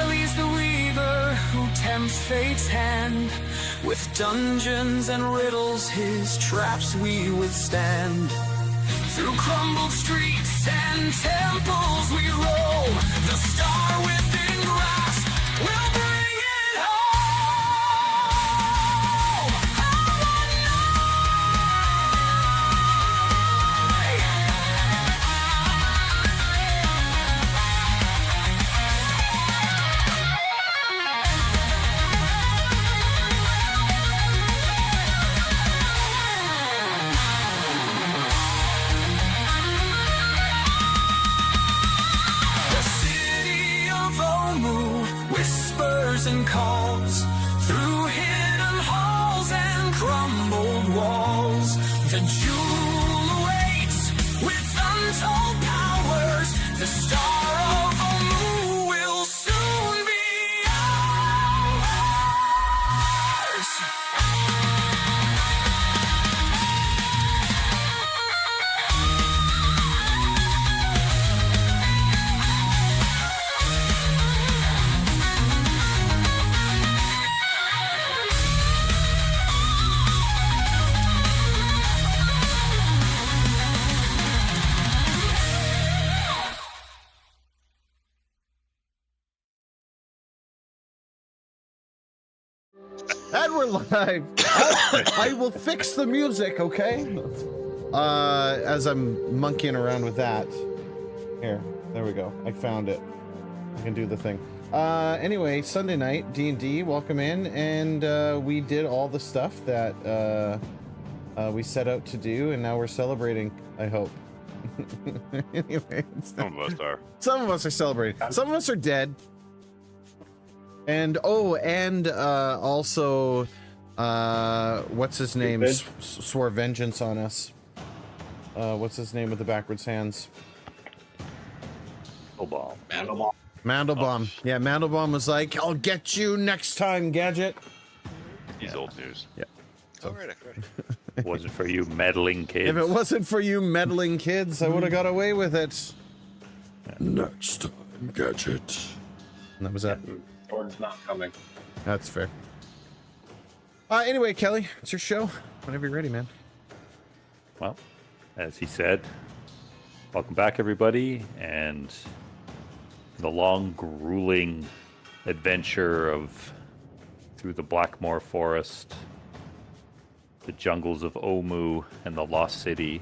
Kelly's the weaver who tempts fate's hand. With dungeons and riddles his traps we withstand. Through crumbled streets and temples we roll. The star within grasp will bring it home. Whispers and calls through hidden halls and crumbled walls. The jewel awaits with untold powers. The star of Omu will soon be ours. And we're live. I will fix the music, okay? As I'm monkeying around with that. Here, there we go. I found it. I can do the thing. Anyway, Sunday night, D&D, welcome in, and we did all the stuff that we set out to do, and now we're celebrating, I hope. Anyway, some of us are. Some of us are celebrating. Some of us are dead. And also, what's his name? Swore vengeance on us. What's his name with the backwards hands? Mandelbaum. Mandelbaum. Yeah, Mandelbaum was like, "I'll get you next time, Gadget." He's old news. Yeah. All right. It wasn't for you meddling kids. If it wasn't for you meddling kids, I would have got away with it. Next time, Gadget. And that was that. Gordon's not coming. That's fair. Anyway, Kelly, it's your show. Whenever you're ready, man. Well, as he said, welcome back, everybody, and the long, grueling adventure of through the Blackmoor Forest, the jungles of Omu, and the Lost City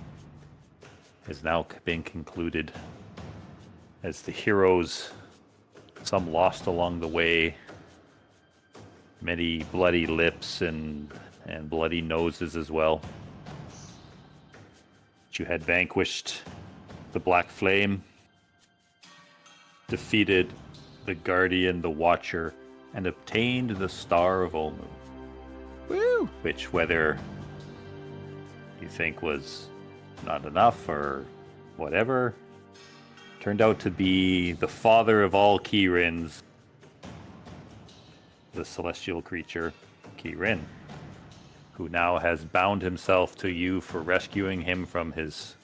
has now been concluded as the heroes, some lost along the way, many bloody lips and bloody noses as well. You had vanquished the Black Flame, defeated the Guardian, the Watcher, and obtained the Star of Omu. Woo! Which, whether you think was not enough or whatever, turned out to be the father of all Kirins, the celestial creature, Kirin, who now has bound himself to you for rescuing him from his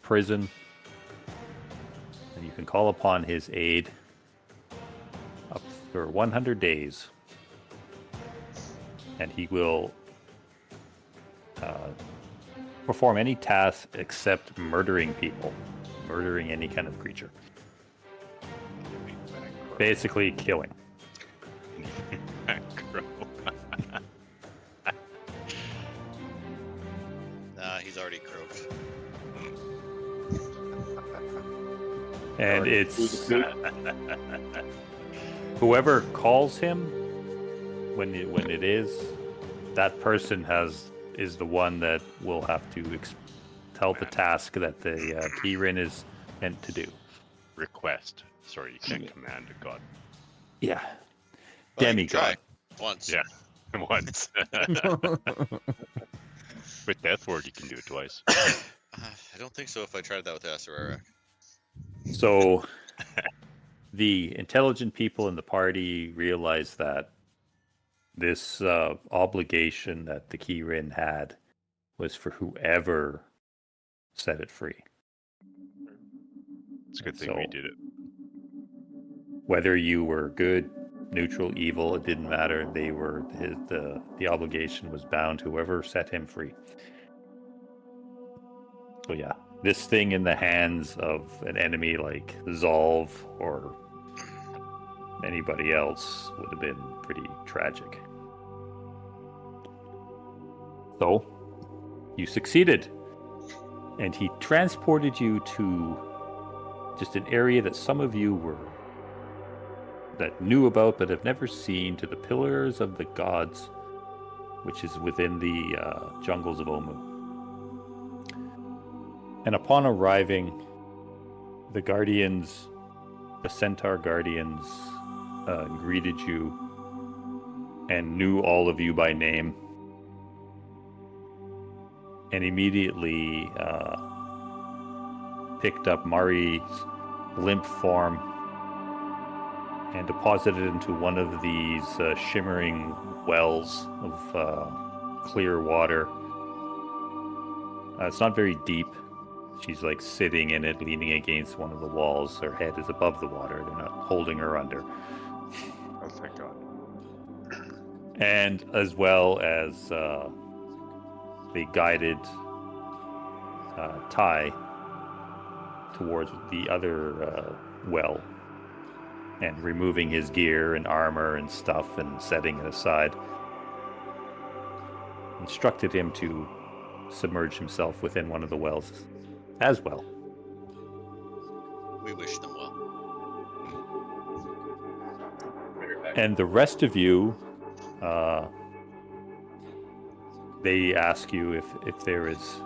prison. And you can call upon his aid up for 100 days. And he will perform any task except murdering people. Murdering any kind of creature. Basically killing. He's already croaked. And it's whoever calls him when it is, that person is the one that will have to tell the task that the Kirin is meant to do. Request. Sorry, you can't command a god. Yeah. Well, Demigod. Once. Yeah, once. With Death Ward, you can do it twice. I don't think so if I tried that with Asurara. So the intelligent people in the party realized that this obligation that the Kirin had was for whoever set it free. It's a good thing we did it. Whether you were good neutral, evil, it didn't matter. They were the obligation was bound to whoever set him free. So yeah, this thing in the hands of an enemy like Zolv or anybody else would have been pretty tragic. So you succeeded, and he transported you to just an area that some of you knew about but have never seen, to the Pillars of the Gods, which is within the jungles of Omu. And upon arriving, the Guardians, the Centaur Guardians, greeted you and knew all of you by name, and immediately picked up Mari's limp form and deposited it into one of these shimmering wells of clear water. It's not very deep. She's like sitting in it, leaning against one of the walls. Her head is above the water. They're not holding her under. Oh, thank God. And as well as they guided Ty towards the other well, and removing his gear and armor and stuff and setting it aside, instructed him to submerge himself within one of the wells as well. We wish them well. And the rest of you, they ask you if there is...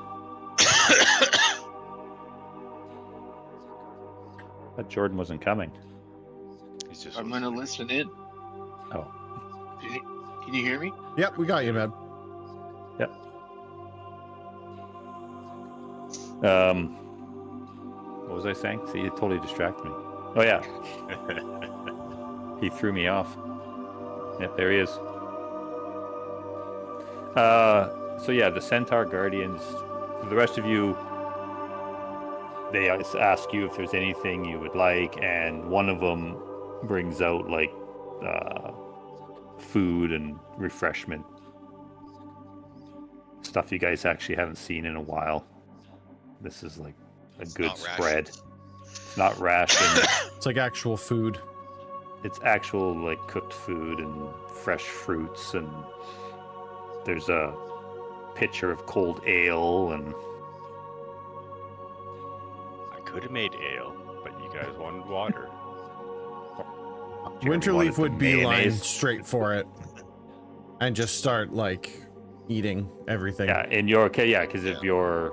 But Jordan wasn't coming. He's just. I'm gonna listen in. Oh. Can you hear me? Yep, we got you, man. Yep. What was I saying? See, it totally distracted me. Oh yeah, he threw me off. Yep, there he is. So yeah, the Centaur Guardians. For the rest of you, they ask you if there's anything you would like, and one of them brings out like food and refreshment stuff you guys actually haven't seen in a while. This is like a good spread. It's not ration. It's like actual food. It's actual like cooked food and fresh fruits, and there's a pitcher of cold ale, and I could have made ale, but you guys wanted water. Winterleaf would beeline mayonnaise. straight for it and just start like eating everything. Yeah, in your case, yeah, because of your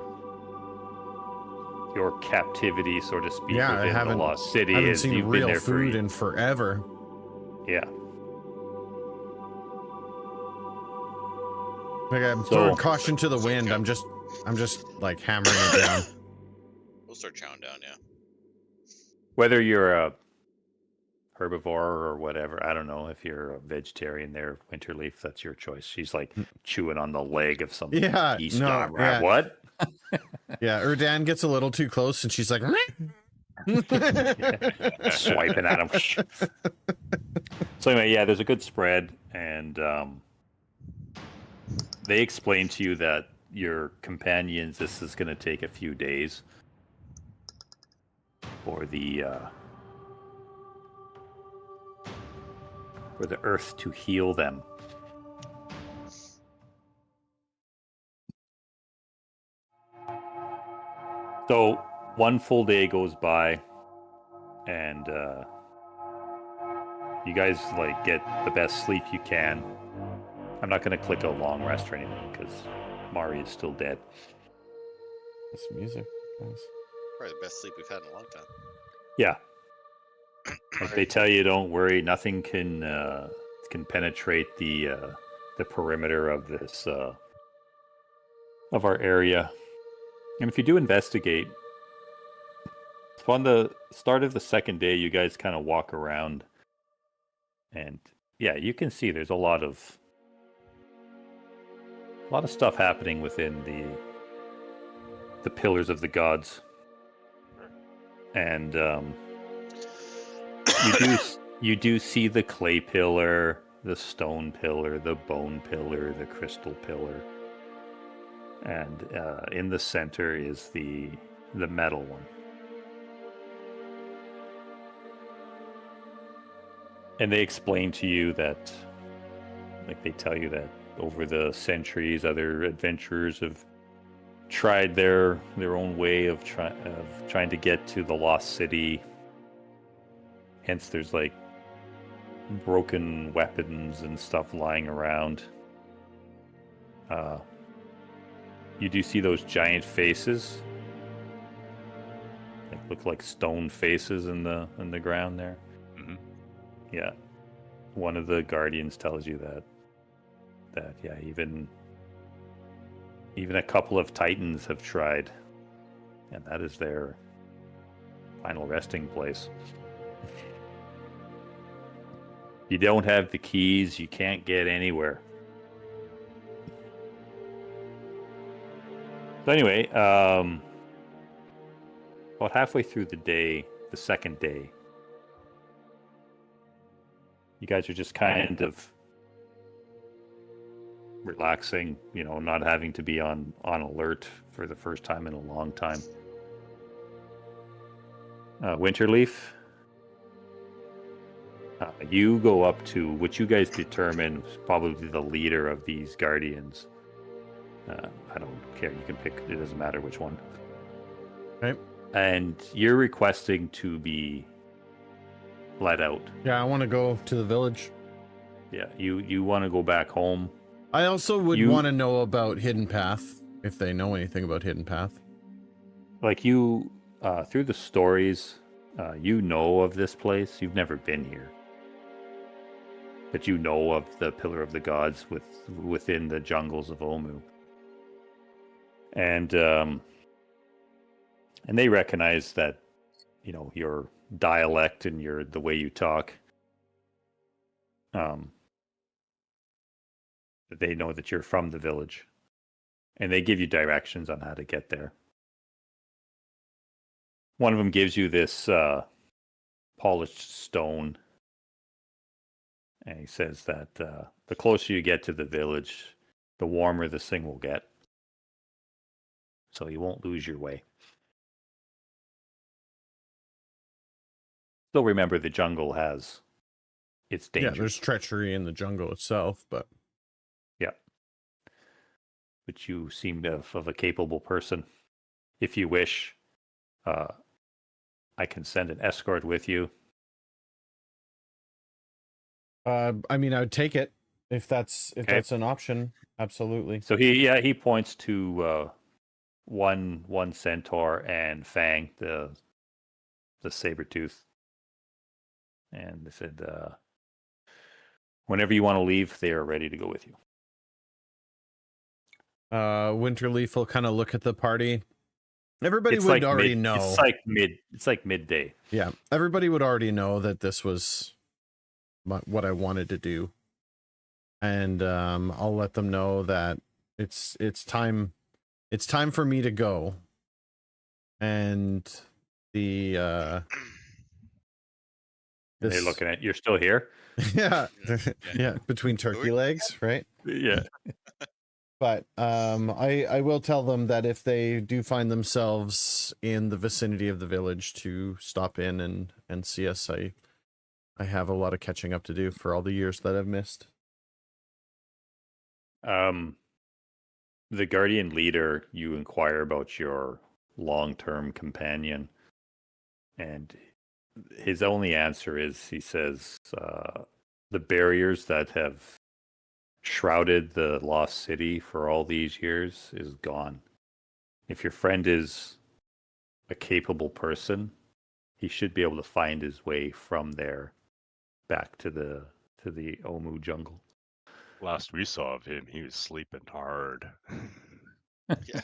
captivity, so to speak, Yeah, I within the haven't- lost city. I haven't is seen you've been real there food for in forever. yeah. Like I'm So- throwing caution to the wind. I'm just like hammering it down. We'll start chowing down, yeah. Whether you're a herbivore or whatever, I don't know. If you're a vegetarian there, Winterleaf, that's your choice. She's like chewing on the leg of some Yeah, beast. no, yeah. What? Yeah, Erdan gets a little too close and she's like Swiping at him. So anyway, yeah, there's a good spread, and they explain to you that your companions, this is going to take a few days for the earth to heal them. So one full day goes by, and you guys like get the best sleep you can. I'm not going to click a long rest or anything because Mari is still dead. This music, guys. Probably the best sleep we've had in a long time. Yeah. Like they tell you, don't worry, nothing can penetrate the perimeter of this of our area. And if you do investigate, so on the start of the second day, you guys kind of walk around, and yeah, you can see there's a lot of stuff happening within the pillars of the gods, and You do see the clay pillar, the stone pillar, the bone pillar, the crystal pillar, and in the center is the metal one. And they explain to you that, like they tell you that over the centuries, other adventurers have tried their own way of trying to get to the lost city. Hence, there's like broken weapons and stuff lying around. You do see those giant faces. They look like stone faces in the ground there. Mhm. Yeah. One of the guardians tells you that yeah, even a couple of titans have tried, and that is their final resting place. You don't have the keys, you can't get anywhere. So anyway, about halfway through the day, the second day, you guys are just kind of relaxing, not having to be on alert for the first time in a long time. Winterleaf, you go up to what you guys determine is probably the leader of these guardians. I don't care, you can pick, it doesn't matter which one. Right. And you're requesting to be let out. Yeah, I want to go to the village. Yeah, you want to go back home. I also would want to know about Hidden Path, if they know anything about Hidden Path. Like you, through the stories, you know of this place. You've never been here, but you know of the Pillar of the Gods within the jungles of Omu, and they recognize that, your dialect and the way you talk. They know that you're from the village, and they give you directions on how to get there. One of them gives you this polished stone, and he says that the closer you get to the village, the warmer this thing will get. So you won't lose your way. Still remember, the jungle has its dangers. Yeah, there's treachery in the jungle itself, but... Yeah. But you seem of a capable person. If you wish, I can send an escort with you. I mean, I would take it if that's an option. Absolutely. So he points to one centaur and Fang, the saber-tooth. And they said, whenever you want to leave, they are ready to go with you. Winterleaf will kind of look at the party. Everybody would already know. It's like midday. Yeah, everybody would already know that this was what I wanted to do, and I'll let them know that it's time for me to go. And they're looking at, you're still here. Yeah, yeah, between turkey legs, right? Yeah. But I will tell them that if they do find themselves in the vicinity of the village, to stop in and see us. I have a lot of catching up to do for all the years that I've missed. The Guardian leader, you inquire about your long-term companion, and his only answer is, he says, the barriers that have shrouded the lost city for all these years is gone. If your friend is a capable person, he should be able to find his way from there back to the Omu jungle. Last we saw of him, he was sleeping hard. Yeah.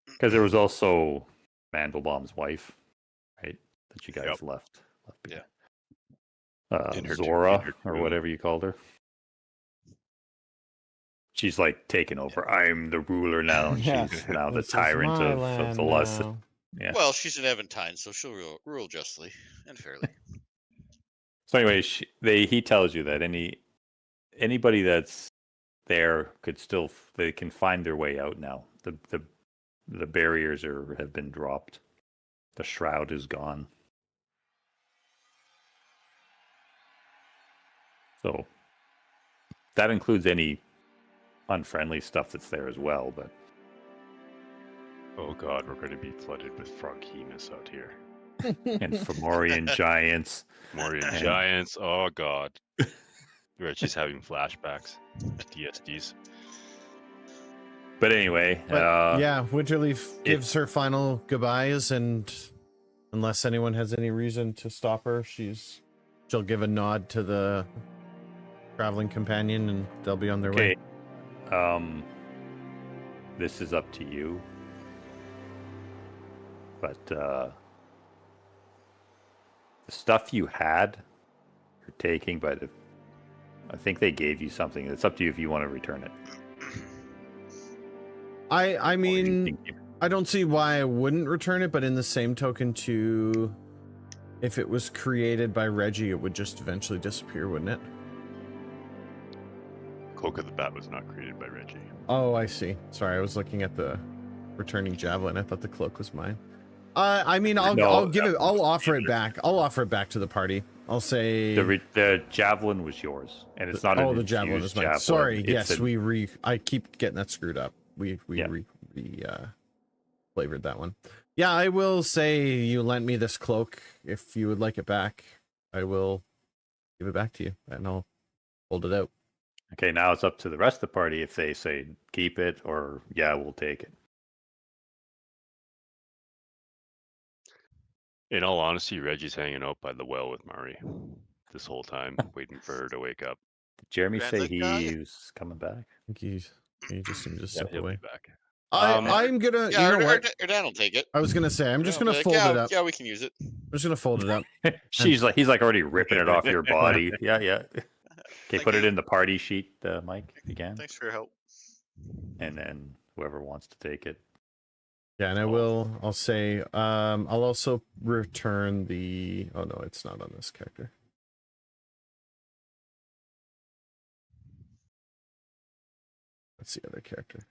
Because there was also Mandelbaum's wife, right? That you guys left behind. Yeah. Zora, or whatever you called her. She's like taken over. I'm the ruler now, and she's now the tyrant of the lust. Yeah. Well, she's an Eventine, so she'll rule justly and fairly. So anyway, he tells you that anybody that's there they can find their way out now. The barriers have been dropped. The shroud is gone. So that includes any unfriendly stuff that's there as well, but Oh god, we're going to be flooded with froghemus out here. and Fomorian giants. Morian And- giants. Oh god. Reggie's having flashbacks. DSDs. But anyway, But yeah, Winterleaf gives her final goodbyes, and unless anyone has any reason to stop her, she'll give a nod to the traveling companion, and they'll be on their way. This is up to you. But the stuff you had, you're taking, but I think they gave you something. It's up to you if you want to return it. I mean, I don't see why I wouldn't return it, but in the same token, too, if it was created by Reggie, it would just eventually disappear, wouldn't it? Cloak of the Bat was not created by Reggie. Oh, I see. Sorry, I was looking at the returning javelin. I thought the cloak was mine. I mean, I'll offer it back. I'll offer it back to the party. I'll say the javelin was yours, and it's not. The javelin is mine. Javelin. Sorry, yes, I keep getting that screwed up. We flavored that one. Yeah, I will say you lent me this cloak. If you would like it back, I will give it back to you, and I'll hold it out. Okay, now it's up to the rest of the party if they say keep it or we'll take it. In all honesty, Reggie's hanging out by the well with Mari this whole time, waiting for her to wake up. Did Jeremy say Transit guy? he's coming back? I think he just seemed to step He'll away. be back. I'm gonna. Yeah, you know what? or Dan will take it. I was gonna say I'm just He'll gonna be fold like, it up. Yeah, we can use it. I'm just gonna fold it up. He's like already ripping it off your body. Yeah. Okay, Thank put it you. in the party sheet, Mike, if you can. Thanks for your help. And then whoever wants to take it. Yeah, and I'll say, I'll also return the, oh no, it's not on this character. That's the other character.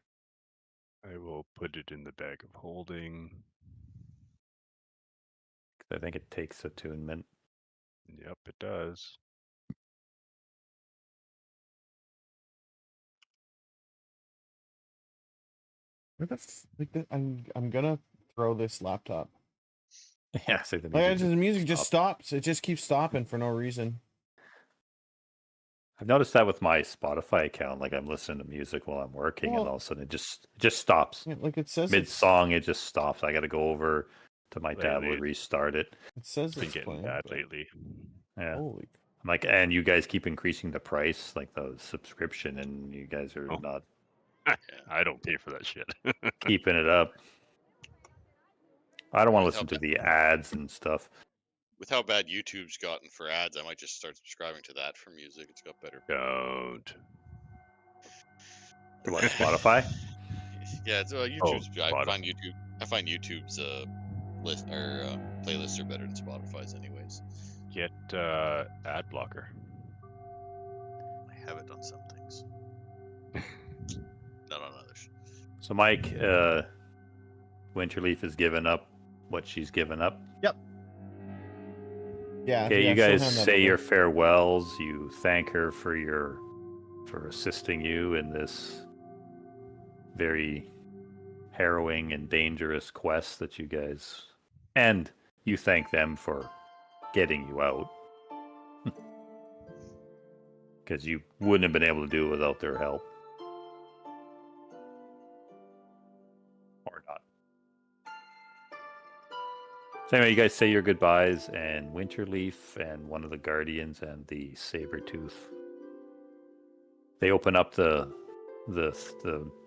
I will put it in the bag of holding. I think it takes attunement. Yep, it does. I'm gonna throw this laptop. Yeah, so the The music just stopped. stops. It just keeps stopping for no reason. I've noticed that with my Spotify account. Like I'm listening to music while I'm working, and all of a sudden it just stops. Yeah, like it says Mid song, it just stops. I got to go over to my tablet, Lately. restart it. It says Been it's getting playing. bad but- lately. Yeah, Holy. I'm like, and you guys keep increasing the price, like the subscription, and you guys are Oh. not I don't pay for that shit. keeping it up. I don't want to With listen how to the ads and stuff. With how bad YouTube's gotten for ads, I might just start subscribing to that for music. It's got better. Don't. To what, Spotify? Yeah, it's, YouTube's. I Spotify. find YouTube's list or playlists are better than Spotify's, anyways. Get ad blocker. I have it on some things, not on others. So, Mike, Winterleaf has given up what she's given up. Yeah. Okay, yeah, you she'll guys hand that say over. your farewells. You thank her for assisting you in this very harrowing and dangerous quest that you guys, and you thank them for getting you out, because you wouldn't have been able to do it without their help, or not. So anyway, you guys say your goodbyes, and Winterleaf and one of the Guardians and the Sabretooth, they open up the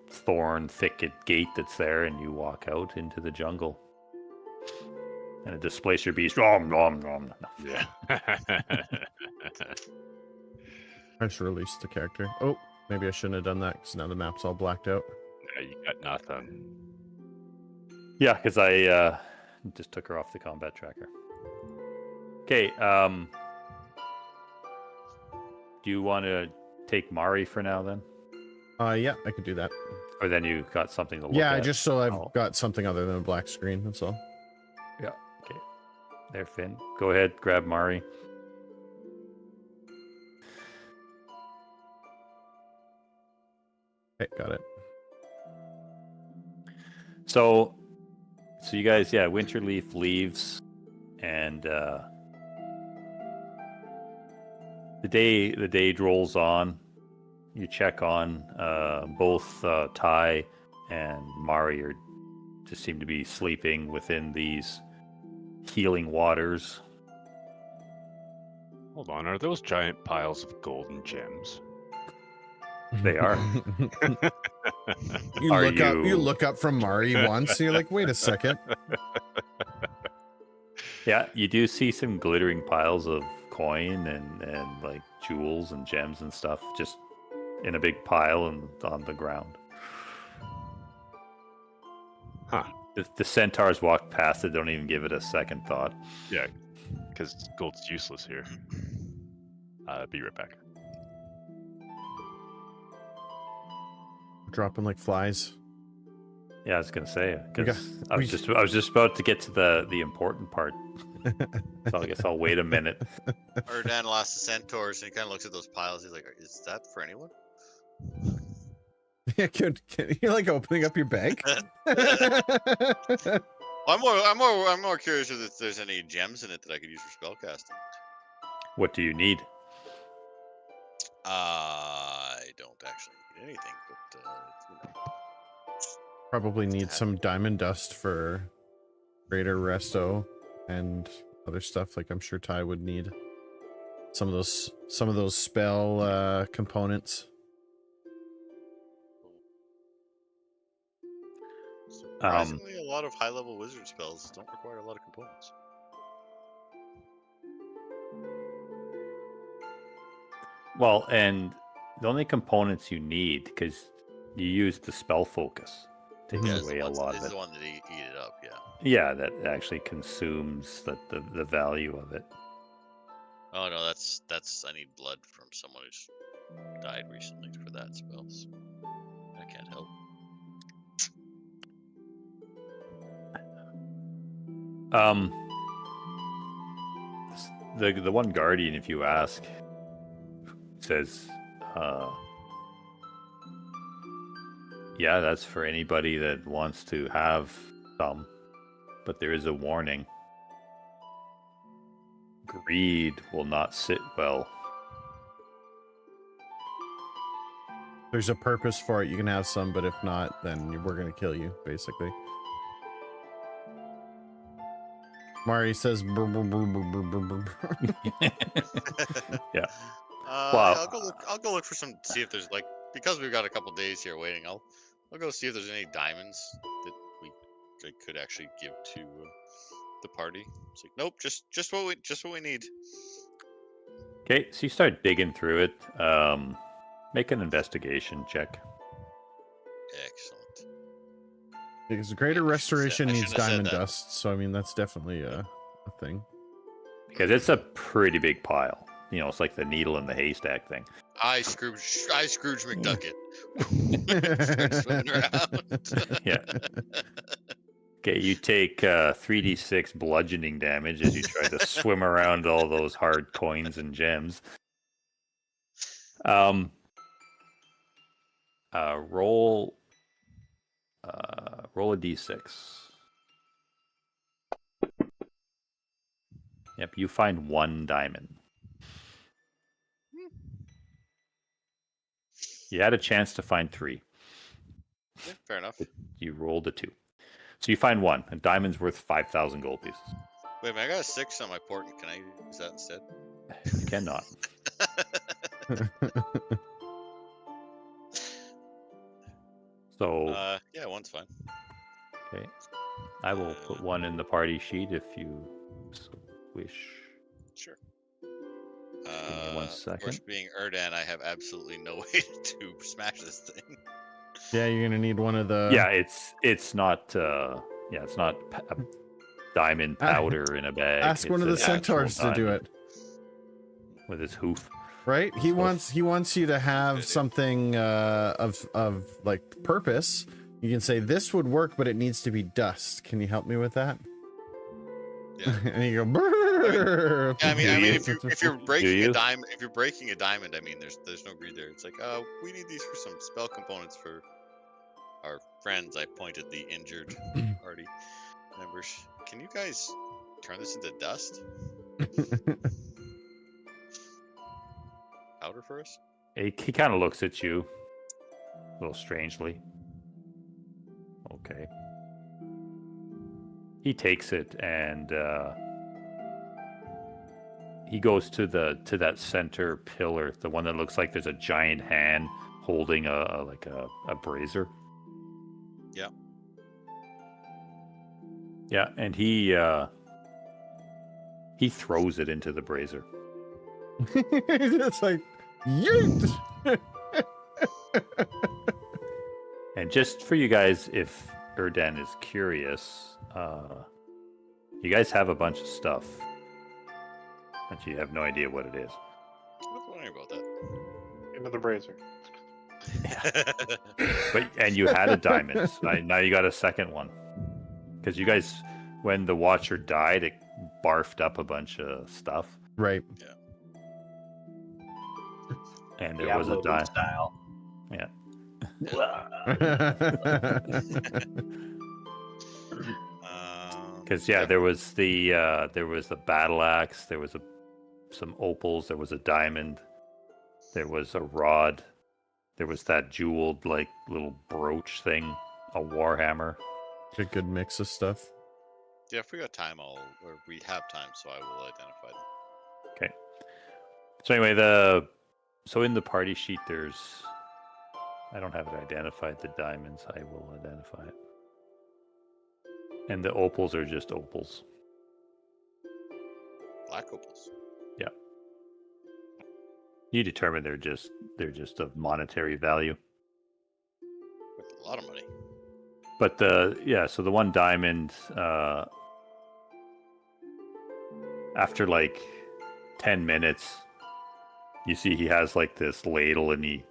thorn thicket gate that's there, and you walk out into the jungle. And a displacer beast. Nom, nom, nom. Yeah. I should release the character. Oh, maybe I shouldn't have done that because now the map's all blacked out. Yeah, you got nothing. Yeah, because I just took her off the combat tracker. Okay, Do you want to take Mari for now then? Yeah, I could do that. Or then you got something to look Yeah, at? just so I've Oh, got something other than a black screen. That's all. yeah. Okay. There, Finn. Go ahead, grab Mari. Okay, got it. So you guys, yeah, Winterleaf leaves, and the day rolls on. You check on both Ty and Mari just seem to be sleeping within these healing waters. Hold on, are those giant piles of gold and gems? They are. You Are look up. You you- look up from Mari once. And you're like, wait a second. Yeah, you do see some glittering piles of coin and like jewels and gems and stuff just in a big pile and on the ground. Huh. The centaurs walk past it, don't even give it a second thought. Yeah, because gold's useless here. Be right back. Dropping like flies. Yeah, I was gonna say We got- because I was just about to get to the important part. So I guess I'll wait a minute. Erdan lost the centaurs and he kind of looks at those piles. He's like, "Is that for anyone?" Yeah, can you like opening up your bag? I'm more curious if there's any gems in it that I could use for spellcasting. What do you need? I don't actually need anything, but you know. Probably need some diamond dust for greater resto and other stuff. Like I'm sure Ty would need some of those spell components. Surprisingly, a lot of high-level wizard spells don't require a lot of components. Well, and the only components you need, because you use the spell focus, takes Yeah, away a lot of it's it. the one that eat it up. Yeah. Yeah, that actually consumes the value of it. Oh no, that's I need blood from someone who's died recently for that spell. So I can't help. The one guardian, if you ask, says, yeah, that's for anybody that wants to have some, but there is a warning. Greed will not sit well. There's a purpose for it. You can have some, but if not, then we're gonna kill you, basically. Mari says, "Brr, brr, brr, brr, brr, brr, brr." Yeah. Wow. I'll go look for some. See if there's like because we've got a couple days here waiting. I'll go see if there's any diamonds that we could actually give to the party. It's like nope, just what we need. Okay, so you start digging through it. Make an investigation check. Excellent. Because greater I shouldn't have restoration said- I needs shouldn't have said diamond that. dust, so I mean that's definitely a thing. Because it's a pretty big pile. You know, it's like the needle in the haystack thing. I Scrooge McDucket. Swimming around. Yeah. Okay, you take 3d6 bludgeoning damage as you try to swim around all those hard coins and gems. Roll a d6. Yep, you find one diamond. You had a chance to find 3. Yeah, fair enough. You rolled a 2. So you find 1. A diamond's worth 5,000 gold pieces. Wait a minute, I got a 6 on my portent. Can I use that instead? You cannot. So, Yeah, one's fine. okay. I will put 1 in the party sheet if you so wish. Sure. Give me 1 Of second. course, being Erdan, I have absolutely no way to smash this thing. Yeah, you're gonna need one of the. Yeah, it's not it's not a diamond powder in a bag. Ask one of the an actual centaurs to do diamond. it. with his hoof. Right? He So- wants you to have Good. something of like purpose. You can say this would work, but it needs to be dust. Can you help me with that? Yeah. And you go. Brrr. Yeah, I mean, Do you? if you're breaking you? a diamond, if you're breaking a diamond, I mean, there's no greed there. It's like, we need these for some spell components for our friends. I point at the injured party members. Can you guys turn this into dust? Powder for us? He kind of looks at you a little strangely. Okay. He takes it and he goes to that center pillar, the one that looks like there's a giant hand holding a brazier. Yeah. Yeah, and he throws it into the brazier. It's like, yeet! And just for you guys, if Erdan is curious, you guys have a bunch of stuff, but you have no idea what it is. I was wondering about that. Into the brazier. And you had a diamond. Now you got a second one. Because you guys, when the Watcher died, it barfed up a bunch of stuff. Right. And there was a diamond. style. Yeah. Because there was the battle axe, there was some opals, there was a diamond, there was a rod, there was that jeweled like little brooch thing, a warhammer. A good mix of stuff. Yeah, if we got time, or we have time, so I will identify them. Okay. So anyway, in the party sheet, I don't have it identified, the diamonds. I will identify it. And the opals are just opals. Black opals. You determine they're just of monetary value. With a lot of money. But so the one diamond, after like 10 minutes, you see he has like this ladle and he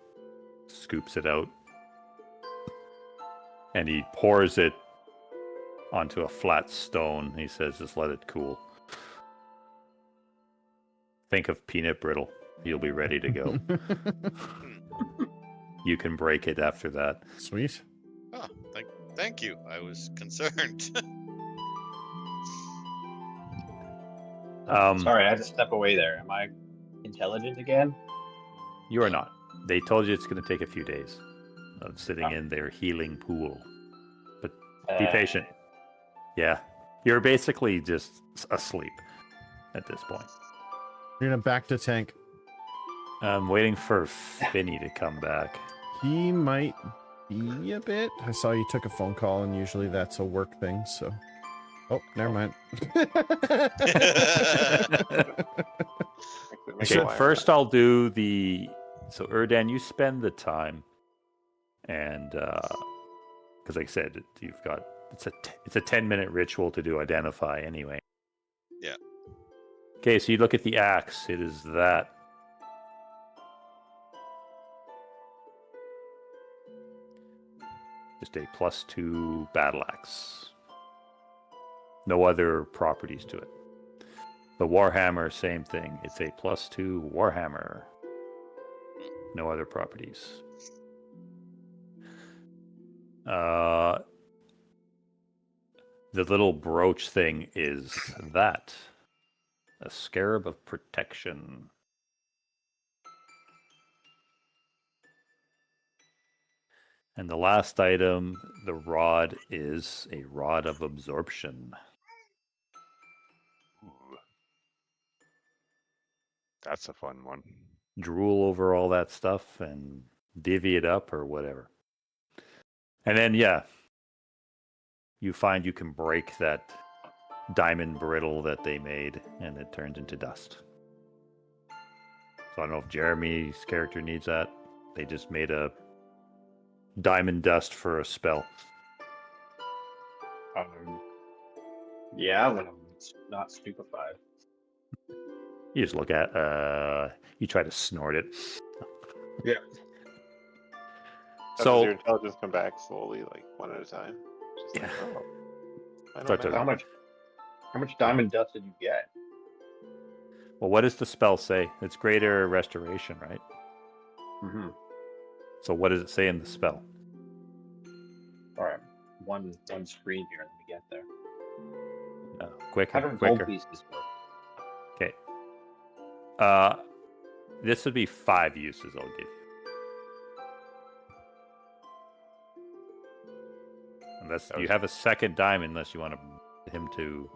scoops it out. And he pours it onto a flat stone. He says, just let it cool. Think of peanut brittle. You'll be ready to go. You can break it after that. Sweet. Oh, thank you. I was concerned. Sorry, I had to step away there. Am I intelligent again? You are not. They told you it's going to take a few days of sitting in their healing pool. But be patient. Yeah. You're basically just asleep at this point. You're gonna back to tank. I'm waiting for Finny to come back. He might be a bit. I saw you took a phone call, and usually that's a work thing. So, oh, never mind. Okay, first I'll do the... So, Erdan, you spend the time, and because like I said, you've got... It's a 10-minute ritual to do identify anyway. Yeah. Okay, so you look at the axe. It is that. Just a +2 battle axe. No other properties to it. The Warhammer, same thing. It's a +2 Warhammer. No other properties. The little brooch thing is that. A scarab of protection. And the last item, the rod, is a rod of absorption. Ooh. That's a fun one. Drool over all that stuff and divvy it up or whatever. And then, you find you can break that diamond brittle that they made, and it turns into dust. So I don't know if Jeremy's character needs that. They just made a diamond dust for a spell. Yeah, when I'm not stupefied. You just look at. You try to snort it. Yeah. How So does your intelligence come back slowly, like one at a time? Just like, Yeah. oh, I know Start to- math. How much diamond dust did you get? well, what does the spell say? It's greater restoration, right? Mm-hmm. So what does it say in the spell? All right. One screen here. Let me get there. Quicker, 100 quicker. gold pieces worth. Okay. This would be 5 uses I'll give you. Unless you have a second diamond, unless you want him to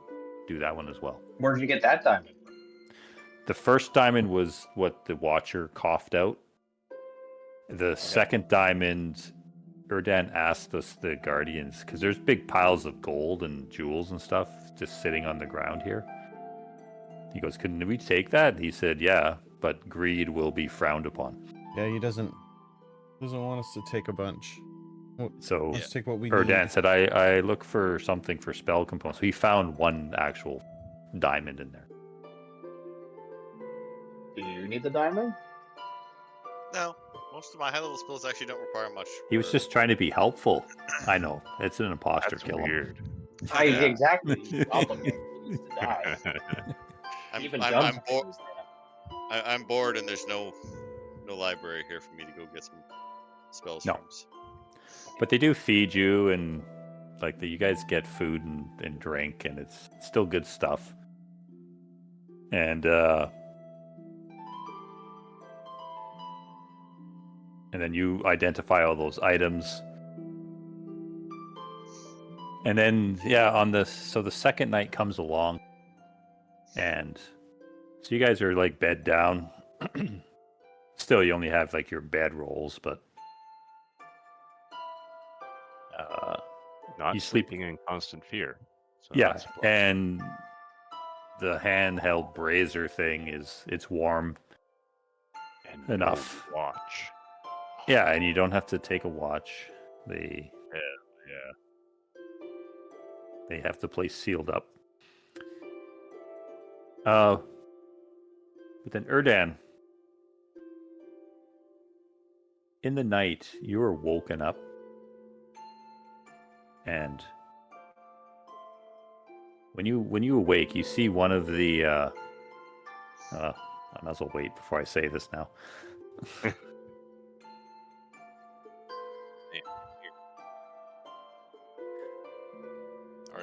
do that one as well. Where did you get that diamond from? The first diamond was what the Watcher coughed out. The second diamond, Erdan asked us, the Guardians, because there's big piles of gold and jewels and stuff just sitting on the ground here. He goes, "Couldn't we take that?" And he said, "Yeah, but greed will be frowned upon." Yeah, he doesn't want us to take a bunch. So Let's take what we Erdan need. said, I look for something for spell components. So he found one actual diamond in there. Do you need the diamond? No, most of my high-level spells actually don't require much. He was just trying to be helpful. I know. It's an imposter. That's Kill weird. Exactly. He's obligated. He needs to die. Even I'm Dumb's bored. is there. I'm bored, and there's no library here for me to go get some spells No. from. But they do feed you, and like you guys get food and drink, and it's still good stuff. And then you identify all those items. And then so the second night comes along, and so you guys are like bed down. Still, you only have like your bed rolls, but Not you sleep- sleeping in constant fear. So yeah, that's a plus. and the handheld brazier thing it's warm And enough. no watch. Yeah, and you don't have to take a watch. Yeah. They have the place sealed up. But then Erdan, in the night, you are woken up, and when you awake, you see one of the. I might as well wait before I say this now.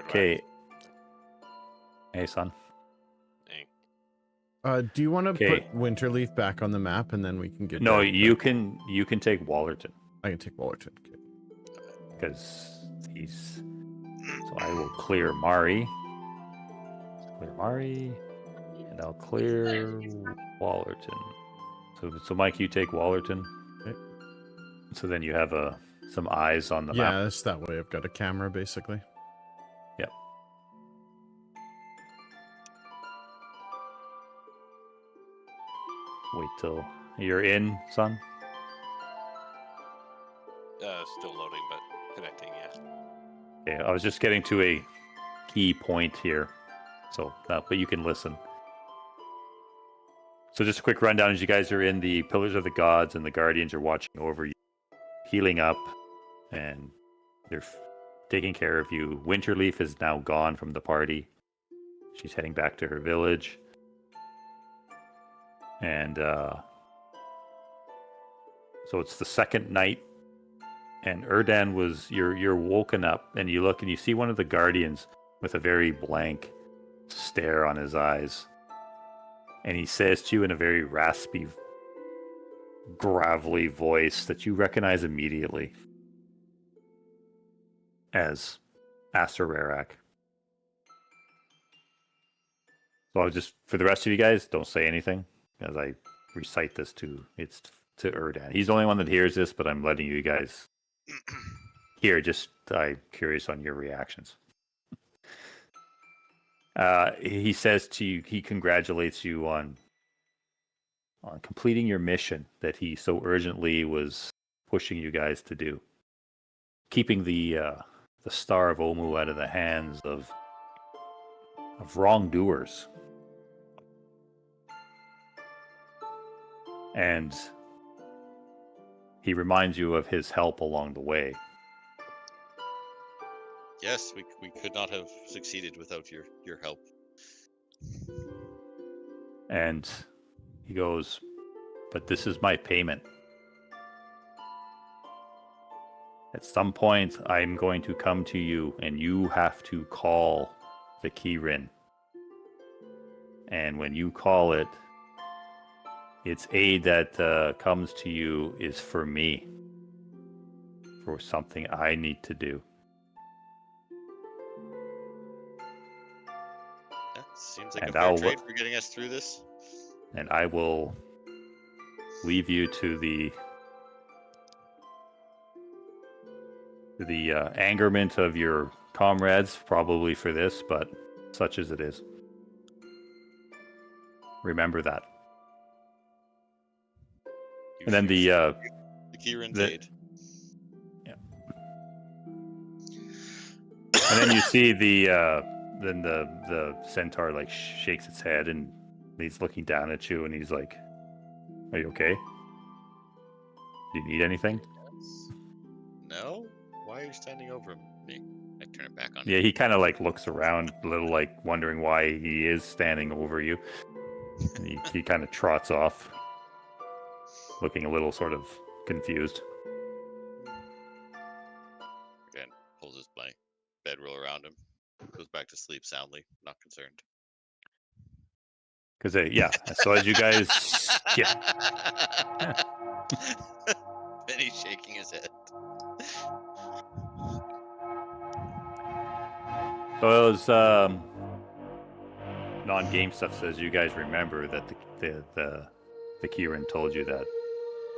Okay. Hey, son. Do you want to Okay. put Winterleaf back on the map and then we can get? No, that- you can take Wallerton. I can take Wallerton. Okay. Because he's. So I will clear Mari. Clear Mari, and I'll clear Wallerton. So Mike, you take Wallerton. Okay. So then you have some eyes on the Yeah, map. it's that way. I've got a camera basically. Yep. Wait till you're in, son. Still loading, but connecting, yeah. Okay, I was just getting to a key point here. So, but you can listen. So just a quick rundown as you guys are in the Pillars of the Gods and the Guardians are watching over you, healing up, and they're taking care of you. Winterleaf is now gone from the party. She's heading back to her village. And so it's the second night, and Erdan you're woken up, and you look and you see one of the Guardians with a very blank stare on his eyes. And he says to you in a very raspy, gravelly voice that you recognize immediately as Asararak. So I'll just, for the rest of you guys, don't say anything as I recite this to Erdan. He's the only one that hears this, but I'm letting you guys hear. Just I'm curious on your reactions. He says to you, he congratulates you on completing your mission that he so urgently was pushing you guys to do, keeping the Star of Omu out of the hands of wrongdoers. And he reminds you of his help along the way. Yes, we could not have succeeded without your help. And he goes, but this is my payment. At some point, I'm going to come to you, and you have to call the Kirin. And when you call it, its aid that comes to you is for me, for something I need to do. Yeah, seems like And a fair I'll- trade for getting us through this. And I will leave you to the angerment of your comrades, probably for this, but such as it is. Remember that. You And then shoot the Kirin's the- aid. and then you see then the centaur like shakes its head and he's looking down at you and he's like, "Are you okay? Do you need anything?" Yes. No? Why are you standing over me? I turn it back on. Yeah, he kind of like looks around, a little like wondering why he is standing over you. And he kind of trots off, looking a little sort of confused. Again, pulls his blank bedroll around him. Goes back to sleep soundly, not concerned. Because yeah, so as you guys, yeah, Then he's shaking his head. so those non-game stuff says you guys remember that the Kirin told you that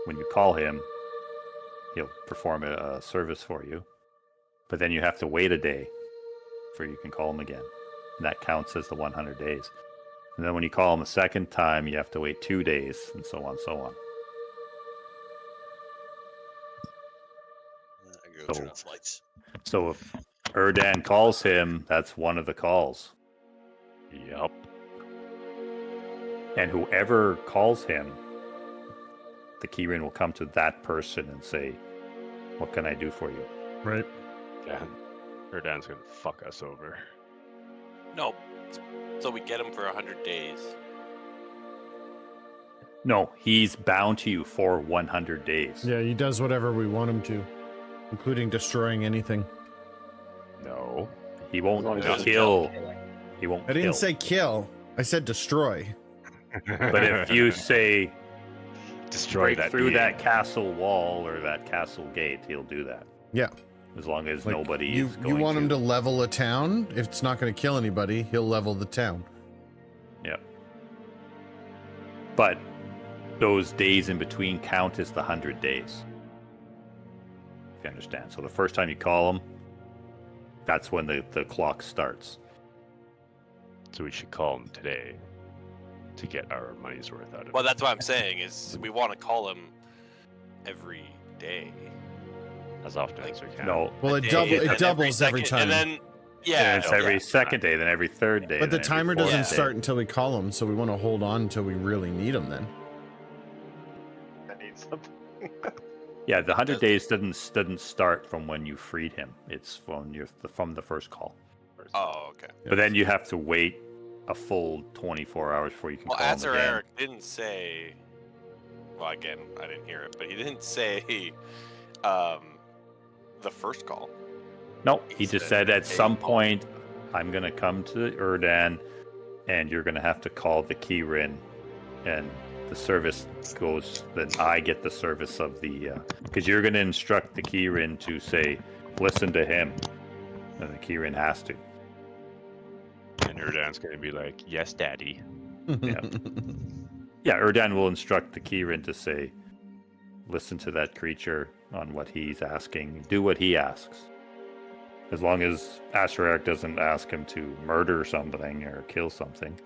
when you call him, he'll perform a service for you, but then you have to wait a day before you can call him again. And that counts as the 100 days. And then when you call him a second time, you have to wait 2 days, and so on and so on. I go turn off lights. So if Erdan calls him, that's one of the calls. Yup. And whoever calls him, the Kirin will come to that person and say, "What can I do for you?" Right. Yeah. Erdan's gonna fuck us over. No. So we get him for 100 days. No, he's bound to you for 100 days. Yeah, he does whatever we want him to, including destroying anything. No. He won't As long as he kill. He won't I kill. didn't say kill. I said destroy. But if you say destroy break that through being. that castle wall or that castle gate, he'll do that. Yeah. As long as Like, nobody you, is going you want him to level a town? If it's not going to kill anybody, he'll level the town. Yeah. But those days in between count as the 100 days. If you understand. So the first time you call him, that's when the clock starts. So we should call him today to get our money's worth out of Well, him. that's what I'm saying is we want to call him every day. As often as we can. No, Well, A it day, double and it then doubles every second- time. And then, yeah, it's no, every yeah. second day, then every third day. But the then every timer fourth doesn't day. start until we call him, so we want to hold on until we really need him then. I need something. Yeah, the 100 days doesn't start from when you freed him. It's from the first call. Oh, okay. But then you have to wait a full 24 hours before you can Well, call him Azar again. Eric didn't say. Well, again, I didn't hear it, but he didn't say the first call. No, he just said at "Hey, some call." point, I'm going to come to Erdan, and you're going to have to call the Kirin, and the service goes, then I get the service of the, because you're going to instruct the Kirin to say, listen to him, and the Kirin has to. And Erdan's gonna be like, yes, daddy. Yeah. Yeah, Erdan will instruct the Kirin to say, listen to that creature on what he's asking, do what he asks. As long as Asherak doesn't ask him to murder something or kill something.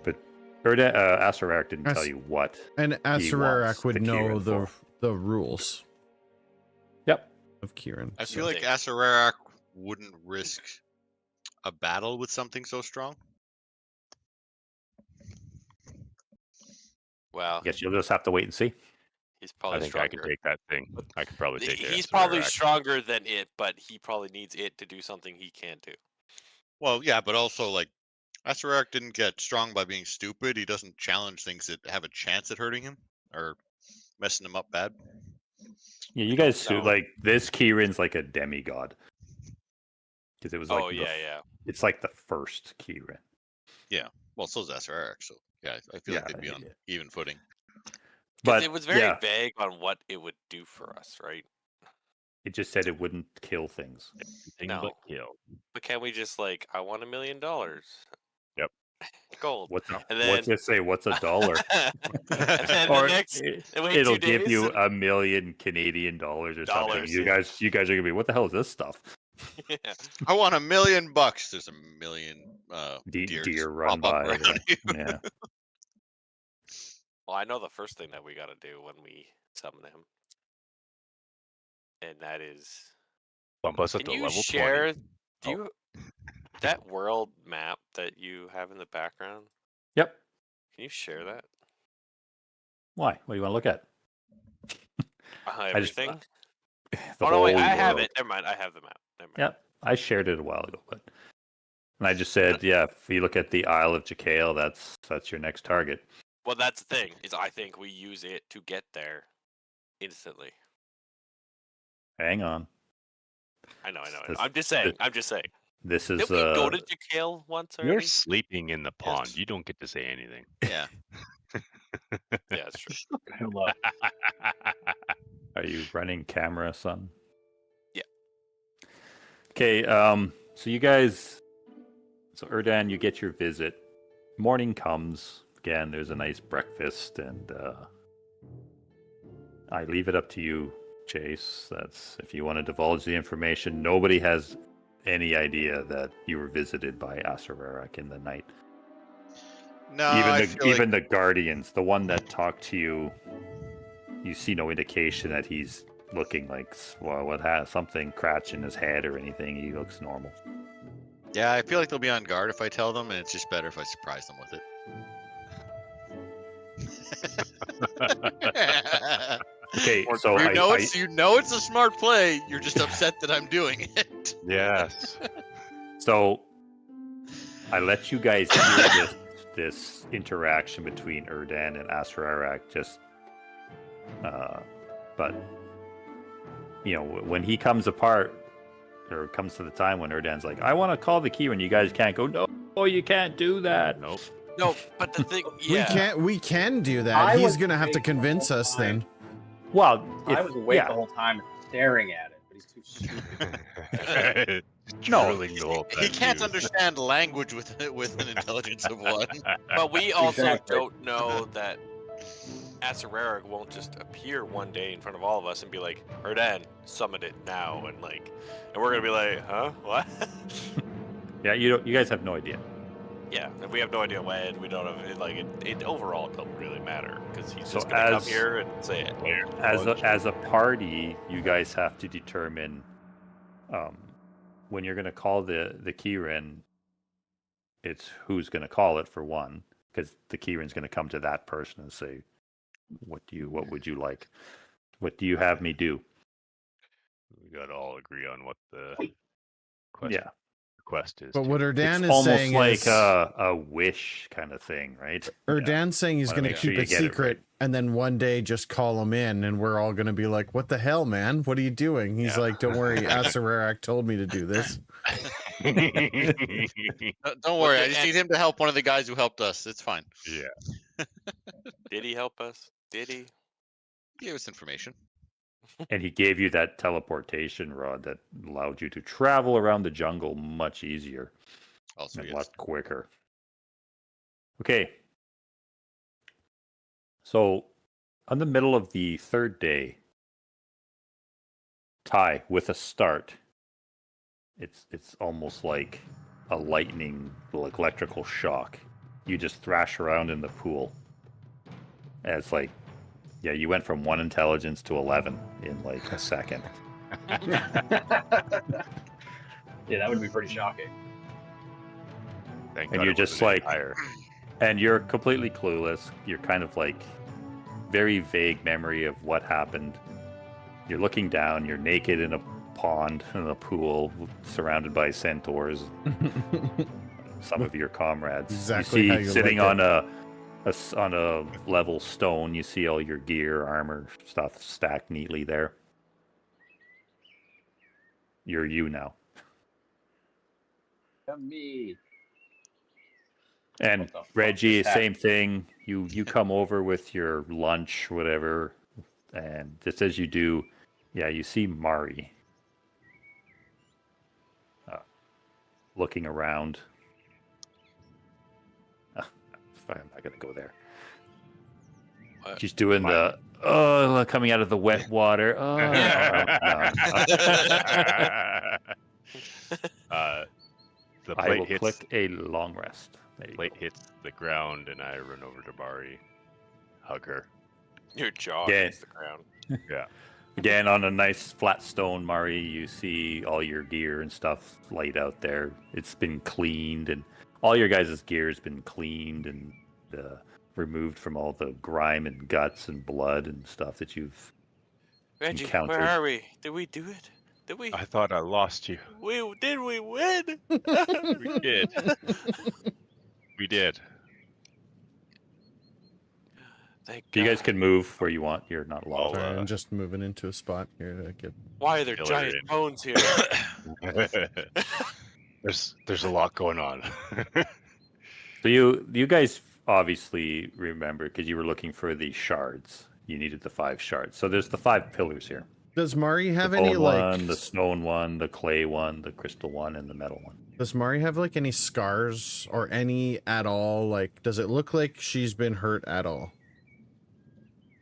But Asherak didn't tell you what. And wants Asararak would the know Kirin the rules Yep. of Kirin. I feel So like they- Asararak wouldn't risk a battle with something so strong. Well, I guess you'll just have to wait and see. he's I probably think stronger. I can take that thing. I can probably take it. He's probably stronger than it, but he probably needs it to do something he can't do. Well, yeah, but also like Asarak didn't get strong by being stupid. He doesn't challenge things that have a chance at hurting him or messing him up bad. Yeah, you guys No. like this. Kieran's like a demigod because it was like Oh yeah. it's like the first Kieran. Well, so's Asarak, so yeah, I feel like they'd be on even footing. But But it was very yeah, vague on what it would do for us, right? it just said it wouldn't kill things. Thing No. but kill. But can we just like, I want $1 million? Yep. Gold. What's And then what's it say? What's $1? and then Or the next wait it'll 2 give days you and- $1 million Canadian dollars or something. Dollars, You yeah. guys are gonna be, what the hell is this stuff? Yeah. I want $1 million. There's $1 million Deer run pop up by. around you. Yeah. Well, I know the first thing that we got to do when we summon him, and that is, Bump us up can to you level share? 20. Do you that world map that you have in the background? Yep. Can you share that? Why? What do you want to look at? Everything. The Oh no, wait, whole I have world. it. Never mind, I have the map. Never mind. Yep. I shared it a while ago, but and I just said, yeah, if you look at the Isle of Jekyll, that's your next target. Well, that's the thing is, I think we use it to get there instantly. Hang on. I know. This- I'm just saying. This is Did we go to Jekyll once already? You're sleeping in the pond. Yes. You don't get to say anything. Yeah. Yeah, that's true. Hello. Are you running camera, son? Yeah. Okay, so you guys, so Erdan, you get your visit. Morning comes. Again, there's a nice breakfast, and I leave it up to you, Chase. That's if you want to divulge the information. Nobody has any idea that you were visited by Asararak in the night. No, I feel Even the Guardians, the one that talked to you, you see no indication that he's looking like, well, what has something cratch in his head or anything. He looks normal. yeah, I feel like they'll be on guard if I tell them, and it's just better if I surprise them with it. Okay, so you know it's a smart play. You're just upset that I'm doing it. Yes. So I let you guys hear this interaction between Erdan and Asararak. But you know, when he comes apart, or comes to the time when Erdan's like, "I want to call the key," and you guys can't go, "No, you can't do that." Nope. No, but the thing, yeah. We can do that. I He's was gonna have to awake the convince whole us time. then. Well, I was awake the whole time staring at it, but he's too stupid. Drooling the whole time, He can't too. understand language with an intelligence of one. But we also Exactly. don't know that Asararak won't just appear one day in front of all of us and be like, Erdan, summon it now, and we're gonna be like, huh, what? yeah, you guys have no idea. Yeah, and we have no idea when. We don't have it overall doesn't really matter because he's So just gonna come as- here and say it. As a party, you guys have to determine when you're going to call the keyrin. It's who's going to call it for one, because the keyrin's going to come to that person and say, what would you like? What do you have me do? We gotta all agree on what the quest is. But too. what Erdan It's is almost saying like is, a wish kind of thing, right? Erdan's saying he's Wanna going to make sure keep you it get it secret, right. and then one day just call him in, and we're all going to be like, "What the hell, man? What are you doing?" He's Yeah. like, "Don't worry, Asararak told me to do this." Don't worry, I just need him to help one of the guys who helped us. It's fine. Yeah. Did he help us? Did he? He gave us information. And he gave you that teleportation rod that allowed you to travel around the jungle much easier Also, and a yes. lot quicker. Okay. So, on the middle of the third day, Ty, with a start, it's almost like a lightning, electrical shock. You just thrash around in the pool. And it's like, yeah, you went from 1 intelligence to 11 in like a second. Yeah, that would be pretty shocking. Thank And God you're it just wasn't any like- higher. And you're completely clueless. You're kind of like very vague memory of what happened. You're looking down. You're naked in a pond, in a pool, surrounded by centaurs. Some of your comrades. Exactly you how see you sitting like on a level stone. You see all your gear, armor, stuff stacked neatly there. You're you now. Me. What And the fuck Reggie, just same thing. You come over with your lunch, whatever, and just as you do, yeah, you see Mari looking around. I'm not gonna go there. What? She's doing the coming out of the wet water. Oh, no. The I plate will hits. click a long rest. There you Plate go. hits the ground, and I run over to Mari, hug her. Your jaw Yeah. hits the ground. Yeah. Again, on a nice flat stone, Mari, you see all your gear and stuff laid out there. It's been cleaned, and all your guys' gear has been cleaned and removed from all the grime and guts and blood and stuff that you've Reggie, encountered. where are we? Did we do it? Did we? I thought I lost you. Did we win? We did. We did. Thank You guys God. can move where you want. You're not lost. Sorry, I'm just moving into a spot here to get. Why are there Fill it giant in. bones here? There's a lot going on. So you guys obviously remember because you were looking for the shards. You needed the 5 shards. So there's the 5 pillars here. Does Mari have the any bone like? one, the stone one, the clay one, the crystal one, and the metal one. Does Mari have like any scars or any at all? Like, does it look like she's been hurt at all?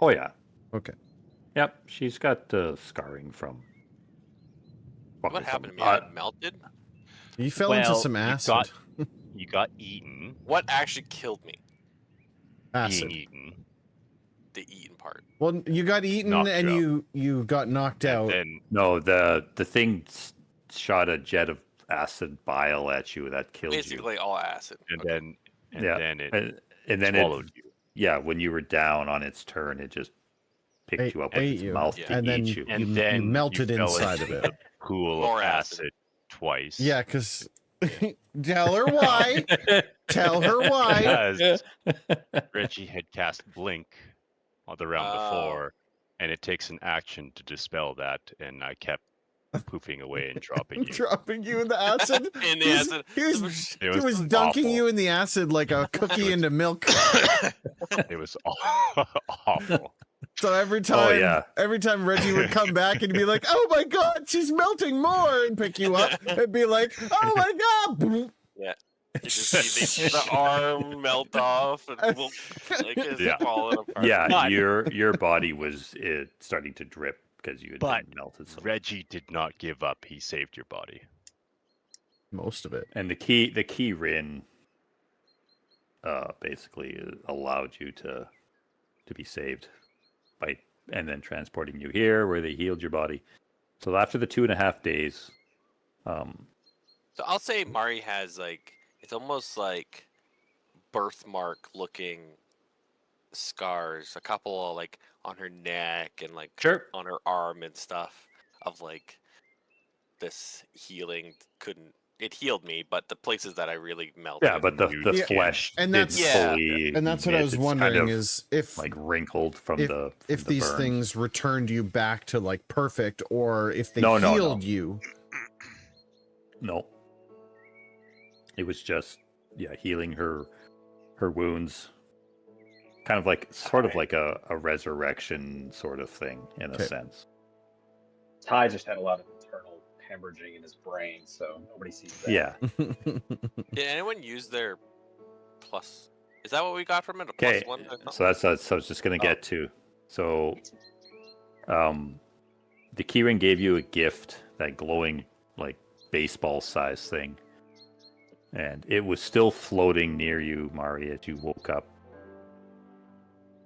Oh yeah. Okay. Yep, she's got scarring from. What happened to me? I melted? You fell into some acid. You got eaten. What actually killed me? Acid. Being eaten. The eaten part. Well, you got eaten Knocked and out. you got knocked out. And No, the thing shot a jet of acid bile at you that killed Basically all acid. then Yeah. then it and then swallowed you. Yeah, when you were down on its turn, it just picked you up with ate its you. mouth Yeah. to And then eat you. And you then you melted fell inside into of it. the pool More of acid. acid twice. Yeah, because tell her why. Tell her why. Because Reggie had cast Blink on the round Oh. before, and it takes an action to dispel that, and I kept poofing away and dropping you. Dropping you in the acid. In the He's- acid. He It was was dunking awful. you in the acid like a cookie into milk. It was awful. So every time, yeah. every time Reggie would come back and be like, "Oh my God, she's melting more," and pick you up, and be like, "Oh my God!" You just see the arm melt off and like it's Yeah. falling apart. Yeah, But- your body was starting to drip because you had But been melted. So. Reggie did not give up. He saved your body. Most of it. And the key Rin basically allowed you to be saved and then transporting you here where they healed your body. So after the 2.5 days, So I'll say Mari has like it's almost like birthmark looking scars, a couple like on her neck and like sure. on her arm and stuff of like this healing it healed me, but the places that I really melted. Yeah, but the Yeah, flesh and didn't that's- Yeah. fully. And that's what I knit. was It's wondering kind of, is if like wrinkled from if the these burns. things returned you back to like perfect, or if they No, no, no. healed you. No. It was just healing her wounds. Kind of like sort of like a resurrection sort of thing in a Okay. sense. Ty just had a lot of internal hemorrhaging in his brain, so nobody sees that. Yeah. Did anyone use their plus? Is that what we got from it? A Okay. plus one? So that's I was just gonna get to. So the keyring gave you a gift, that glowing like baseball size thing. And it was still floating near you, Mari, as you woke up.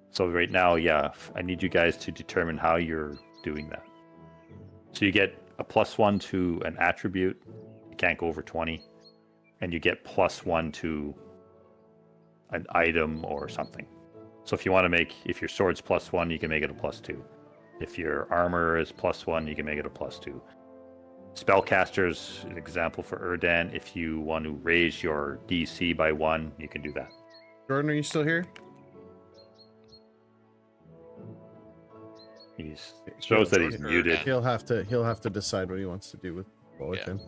So right now, I need you guys to determine how you're doing that. So you get a +1 to an attribute. You can't go over 20. And you get +1 to an item or something. So if you want to make, if your sword's +1, you can make it a +2. If your armor is +1, you can make it a +2. Spellcasters, an example for Erdan, if you want to raise your DC by 1, you can do that. Jordan, are you still here? He shows that he's Erdan. muted. He'll have to decide what he wants to do with Fullerton.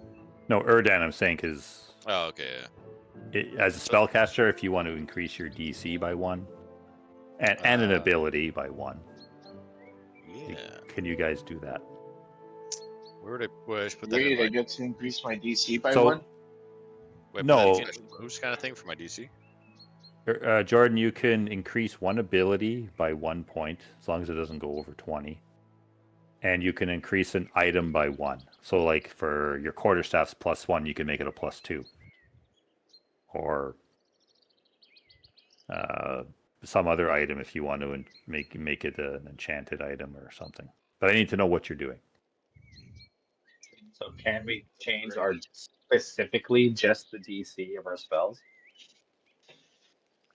No, Erdan, I'm saying, because Oh, okay. Yeah. as a spellcaster, if you want to increase your DC by 1, and an ability by 1, Yeah. can you guys do that? Where would I just put that Wait, in? I get to increase my DC by So- 1? Wait, No. Boost kind of thing for my DC. Jordan, you can increase one ability by 1 point, as long as it doesn't go over 20. And you can increase an item by 1. So, like, for your quarterstaff's +1, you can make it a +2. Or some other item if you want to make it an enchanted item or something. But I need to know what you're doing. So can we change our specifically just the DC of our spells?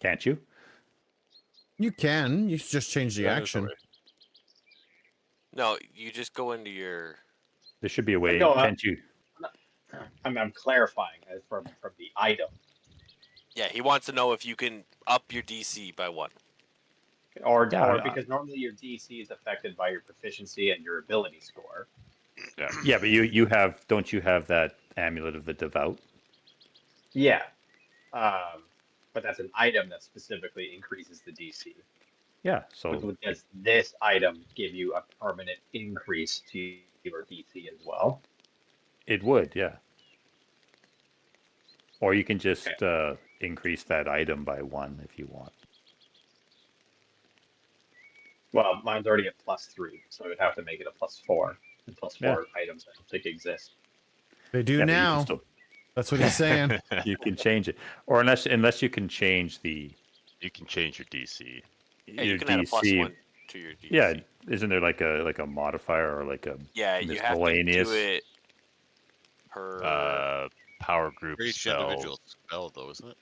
Can't you? You can. You just change the That is action. the way. No, you just go into your. There should be a way. No, Can't you? I'm clarifying as from the item, Yeah, he wants to know if you can up your DC by 1. or Yeah, because normally your DC is affected by your proficiency and your ability score. Yeah, but you have, don't you have that Amulet of the Devout? Yeah, but that's an item that specifically increases the DC. Yeah, so Does this item give you a permanent increase to your DC as well? it would, yeah. Or you can just increase that item by 1 if you want. Well, mine's already at +3, so I would have to make it a +4. And +4 Yeah. items I don't think exist. They do Yeah, but now. That's what he's saying. You can change it, or unless you can change the You can change your DC. Yeah, your you can add a DC. +1 to your DC. Yeah, isn't there like a modifier or like a Yeah, you have to miscellaneous? do it per. Power group For each spell. individual spell, though, isn't it?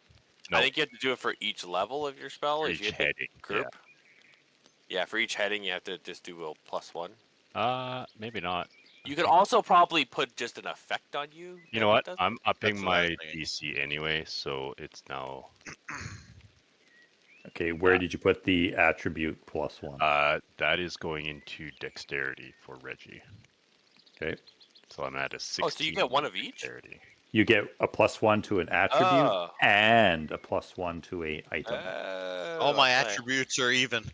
No, I think you have to do it for each level of your spell. for If you each hit the heading. group. Yeah, for each heading, you have to just do a +1. Yeah. Maybe not. You could also probably put just an effect on you. You that know what? does- I'm upping That's what I was my thinking. DC anyway, so it's now. Okay, where did you put the attribute +1? That is going into dexterity for Reggie. Okay, So I'm at a 16. Oh, so you get one of each? Dexterity. you get a +1 to an attribute Oh. and a +1 to a item. All my okay. attributes are even.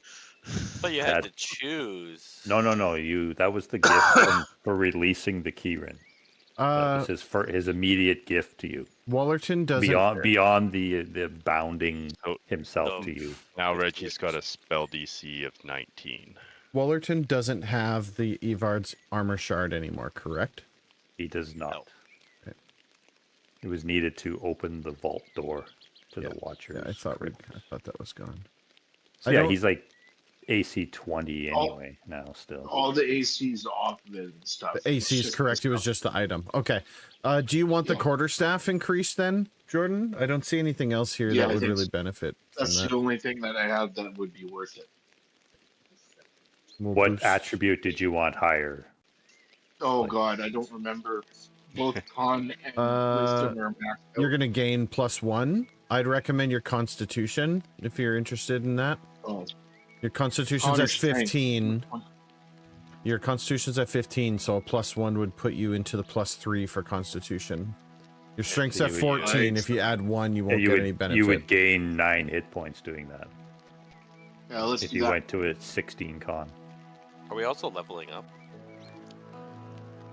But you had That- to choose. No, that was the gift for releasing the keyring. That was his immediate gift to you. Wallerton doesn't. Beyond the bounding Oh. himself to you. Now Reggie's got a spell DC of 19. Wallerton doesn't have the Evard's armor shard anymore, correct? He does not. Okay. It was needed to open the vault door to the Watcher's. Yeah, I thought crypt. that was gone. So I yeah, don't- he's like AC 20 Oh. anyway now still. All the AC's off of it and stuff. The AC It's is just correct. the It was stuff. just the item. Okay. Do you want the Yeah. quarterstaff increase then, Jordan? I don't see anything else here Yeah, that I would think really so. benefit. from That's that. the only thing that I have that would be worth it. We'll What boost- attribute did you want higher? Oh Like- god, I don't remember. Both con and wisdom are maxed out. You're gonna gain +1. I'd recommend your Constitution if you're interested in that. Oh, Your Constitution's Con or at strength? 15. Your Constitution's at 15, so a +1 would put you into the +3 for Constitution. Your Strength's so at you would- 14. If you add 1, you Yeah, won't you get would any benefit. you would gain 9 hit points doing that yeah, let's if do you that. went to a 16 con. Are we also leveling up?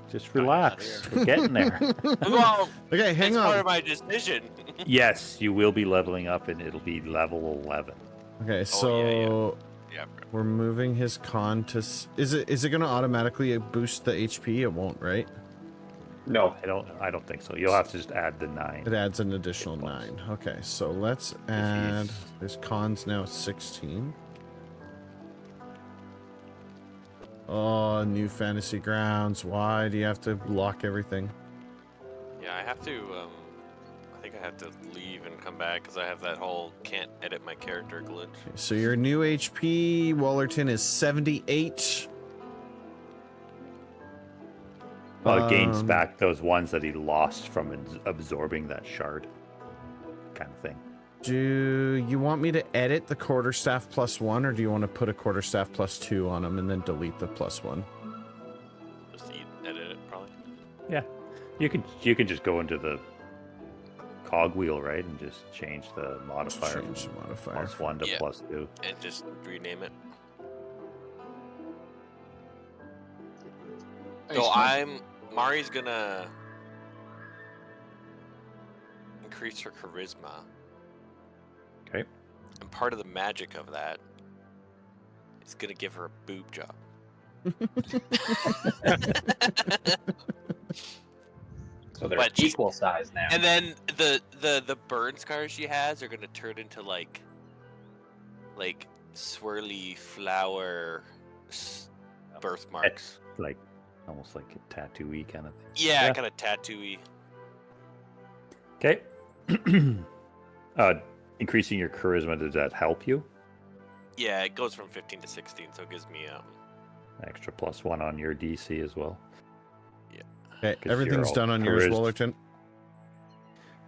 Just relax. We're getting there. Well, Okay, hang it's part on. of my decision. Yes, you will be leveling up and it'll be level 11. Okay, Oh, so yeah. we're moving his con to. Is it going to automatically boost the HP? It won't, right? No, I don't think so. You'll have to just add the 9. It adds an additional 9. Okay, so let's add. His con's now 16. Oh, new fantasy grounds. Why do you have to block everything? Yeah, I have to. I think I have to leave and come back because I have that whole can't edit my character glitch. So your new HP, Wallerton, is 78. Well, it gains Um, back those ones that he lost from absorbing that shard, kind of thing. Do you want me to edit the quarterstaff +1, or do you want to put a quarterstaff +2 on him and then delete the +1? Just edit it, probably. Yeah, you can just go into the cogwheel, right, and just change the modifier Change the from modifier. +1 to Yeah. +2. And just rename it. So Mari's gonna increase her charisma. Okay. And part of the magic of that is gonna give her a boob job. So they're But she's- equal size now. And then the burn scars she has are gonna turn into like swirly flower birthmarks. Like almost like a tattoo-y kind of thing. Yeah, kind of tattooy. Okay. Increasing your charisma, does that help you? Yeah, it goes from 15 to 16, so it gives me Extra +1 on your DC as well. Okay, 'Cause everything's you're done on yours, charisma.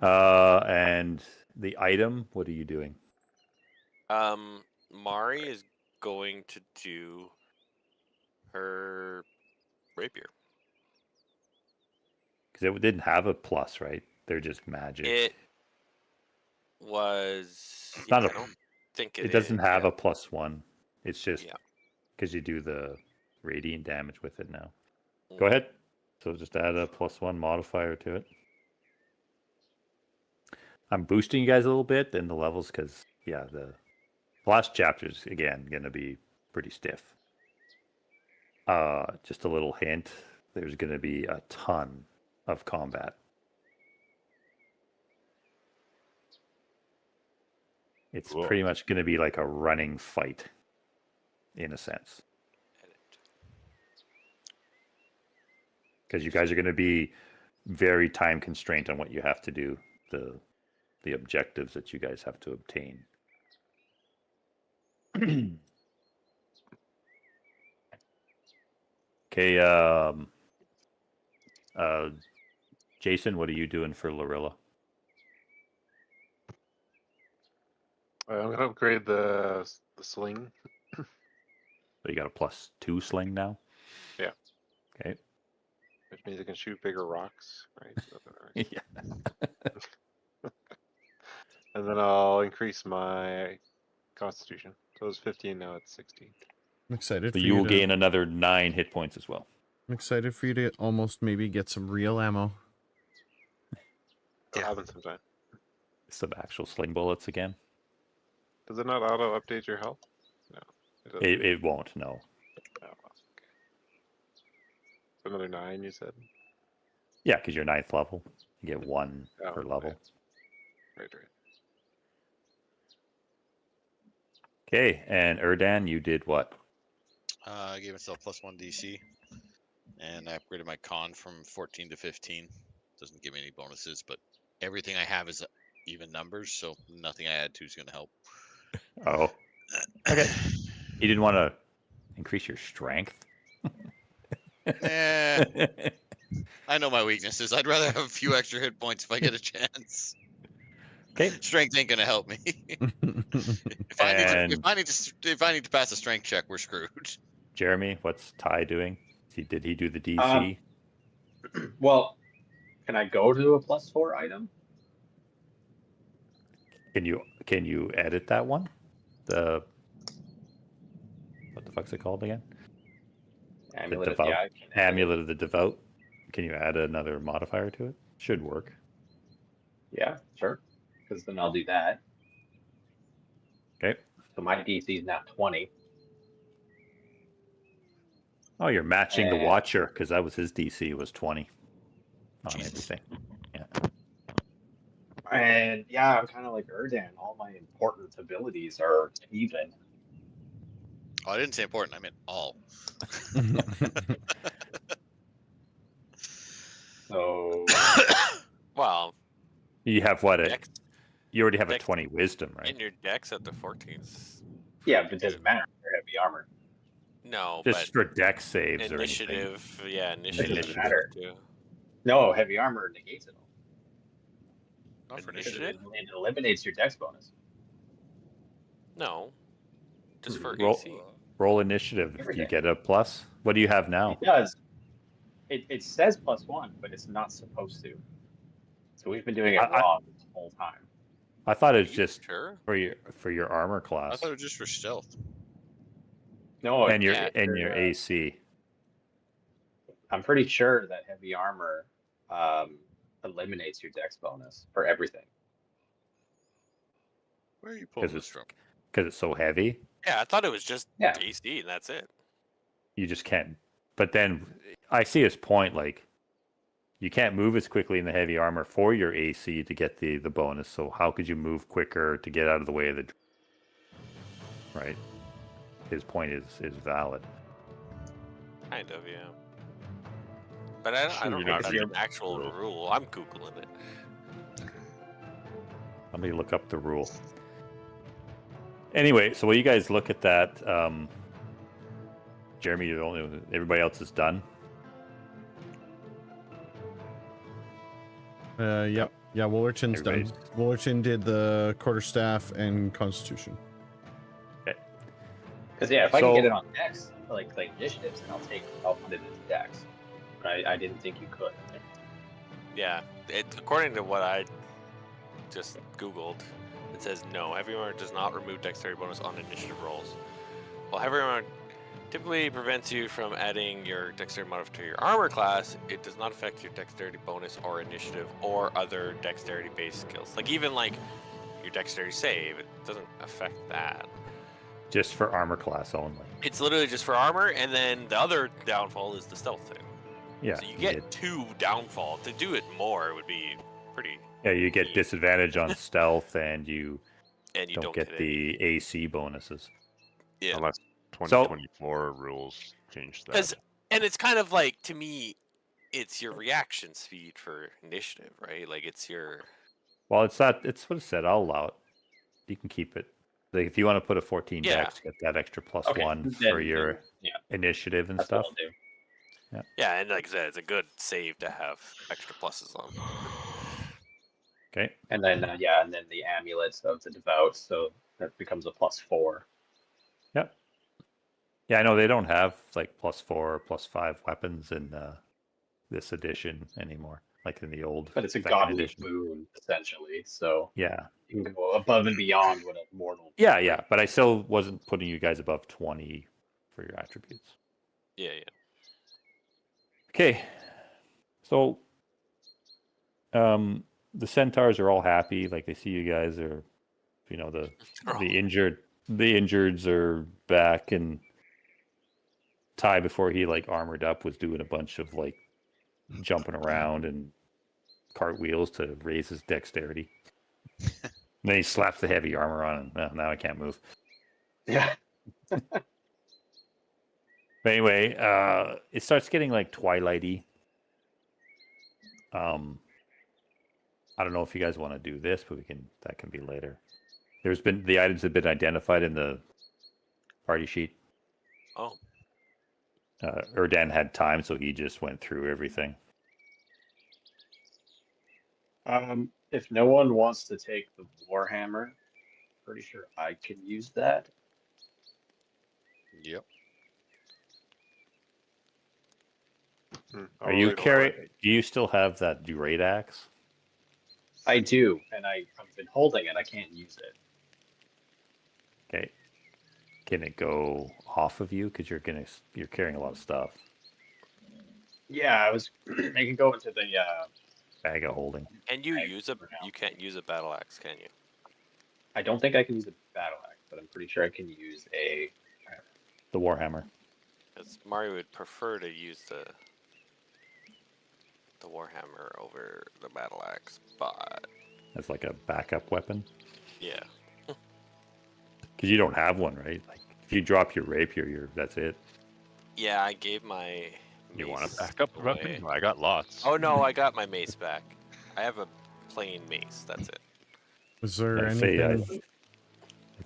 Wallerton. And the item, what are you doing? Mari is going to do her rapier. Because it didn't have a plus, right? They're just magic. It was. It's not I a- don't think It doesn't is, have yeah. a +1. It's just Yeah. because you do the radiant damage with it now. Mm. Go ahead. So just add a +1 modifier to it. I'm boosting you guys a little bit in the levels because, yeah, the last chapter's, again, going to be pretty stiff. Just a little hint. There's going to be a ton of combat. It's Cool. pretty much going to be like a running fight, in a sense. Because you guys are going to be very time constrained on what you have to do, the objectives that you guys have to obtain. Okay, Jason, what are you doing for Lorilla? I'm gonna upgrade the sling. So you got a +2 sling now? Yeah. Okay. Which means I can shoot bigger rocks, right? Is that right? Yeah. And then I'll increase my constitution. So it was 15, now it's 16. I'm excited. So for you will to, gain another 9 hit points as well. I'm excited for you to almost maybe get some real ammo. It'll happen sometime. Some actual sling bullets again. Does it not auto update your health? No. It doesn't. It won't, no. Oh, well, okay. So another 9, you said? Yeah, because you're 9th level. You get 1 Oh, per level. Right. Okay, and Erdan, you did what? I gave myself +1 DC, and I upgraded my con from 14 to 15. Doesn't give me any bonuses, but everything I have is even numbers, so nothing I add to is going to help. Oh. Okay. You didn't want to increase your strength? Eh, I know my weaknesses. I'd rather have a few extra hit points if I get a chance. Okay. Strength ain't gonna help me. If I need to pass a strength check, we're screwed. Jeremy, what's Ty doing? Did he do the DC? Well, can I go to a +4 item? Can you edit that one? What the fuck's it called again? Amulet of devout. the Eye. Can add it. Amulet of the Devout. Can you add another modifier to it? Should work. Yeah, sure. Because then I'll do that. Okay. So my DC is now 20. Oh, you're matching the And- Watcher because that was his DC was 20 on Jesus. everything. And yeah, I'm kind of like Erdan. All my important abilities are even. Oh, I didn't say important. I meant all. So Well, You have what? Dex, You already have a Dex- 20 wisdom, right? in your dex at the 14th. Yeah, but it doesn't matter. They're heavy armor. No, Just but for dex saves or anything. initiative. Yeah, It initiative. doesn't Initiative. matter. Too. No, heavy armor negates it all. Not for Initiative? initiative. It eliminates your dex bonus. No, just for Roll, AC. roll initiative. If you Everything. get a plus, what do you have now? It does. It says +1, but it's not supposed to. So we've been doing it I- wrong this whole time. I thought it was Are you just sure? for your armor I class thought it was just for stealth. No, and your yeah, AC. I'm pretty sure that heavy armor eliminates your dex bonus for everything. Where are you pulling Because this from? it's so heavy, Yeah, I thought it was just Yeah. AC and that's it. you just can't. But then I see his point. Like, you can't move as quickly in the heavy armor for your AC to get the bonus. So how could you move quicker to get out of the way of the? Right. His point is valid. Kind of, yeah. But I Sure, don't you're know not if it's reading an actual the rule. rule. I'm googling it. Let me look up the rule. Anyway, so while you guys look at that, Jeremy, you're the only one. Everybody else is done. Yep. Yeah, Woolerton's done. Everybody's- Woolerton did the quarterstaff and Constitution. Because yeah, if I So- can get it on dex, like initiatives, then I'll put it into dex. But I didn't think you could. Yeah, according to what I just googled, it says no. Heavy armor does not remove dexterity bonus on initiative rolls. While heavy armor typically prevents you from adding your dexterity modifier to your armor class, it does not affect your dexterity bonus or initiative or other dexterity-based skills. Like even like your dexterity save, it doesn't affect that. Just for armor class only. It's literally just for armor, and then the other downfall is the stealth thing. Yeah. So you get 2 downfall. To do it more would be pretty, Yeah, you get disadvantage on stealth, and you and you don't get any. the AC bonuses. Yeah. Unless So- 2024 rules change that. 'Cause- and it's kind of like, to me, it's your reaction speed for initiative, right? Like it's your Well, it's not. It's what it said. I'll allow it. You can keep it. Like if you want to put a 14 Yeah. dex, get that extra plus Okay, 1 then- for your then, yeah, initiative and that's stuff. what I'll do. yeah, and like I said, it's a good save to have extra pluses on. Okay. And then and then the amulets of the devout, so that becomes a +4. Yep. Yeah, I know they don't have like +4 or +5 weapons in this edition anymore, like in the old. But it's a second godly edition. boon essentially, so Yeah. you can go above and beyond what a mortal. Yeah, but I still wasn't putting you guys above 20 for your attributes. Yeah. Okay. So the centaurs are all happy, like they see you guys are, you know, the injureds are back, and Ty, before he like armored up, was doing a bunch of like jumping around and cartwheels to raise his dexterity. Then he slaps the heavy armor on, and now I can't move. Yeah. But anyway, it starts getting like twilighty. I don't know if you guys want to do this, but that can be later. The items have been identified in the party sheet. Oh, Erdan had time, so he just went through everything. If no one wants to take the Warhammer, pretty sure I can use that. Yep. Are you carrying? Do you still have that Durate axe? I do, and I've been holding it. I can't use it. Okay. Can it go off of you? Because you're carrying a lot of stuff. Yeah, it can go into the Bag of holding. and you Right, use a for now. you can't use a battle axe, can you? I don't think I can use a battle axe, but I'm pretty sure I can use a. The Warhammer. Because Mario would prefer to use the Warhammer over the battle axe, but As like a backup weapon. yeah. Because you don't have one, right? Like if you drop your rapier, that's it. Yeah, I gave my You want mace a backup away. weapon? I got lots. Oh no, I got my mace back. I have a plain mace. That's it. Was there I'd say, anything?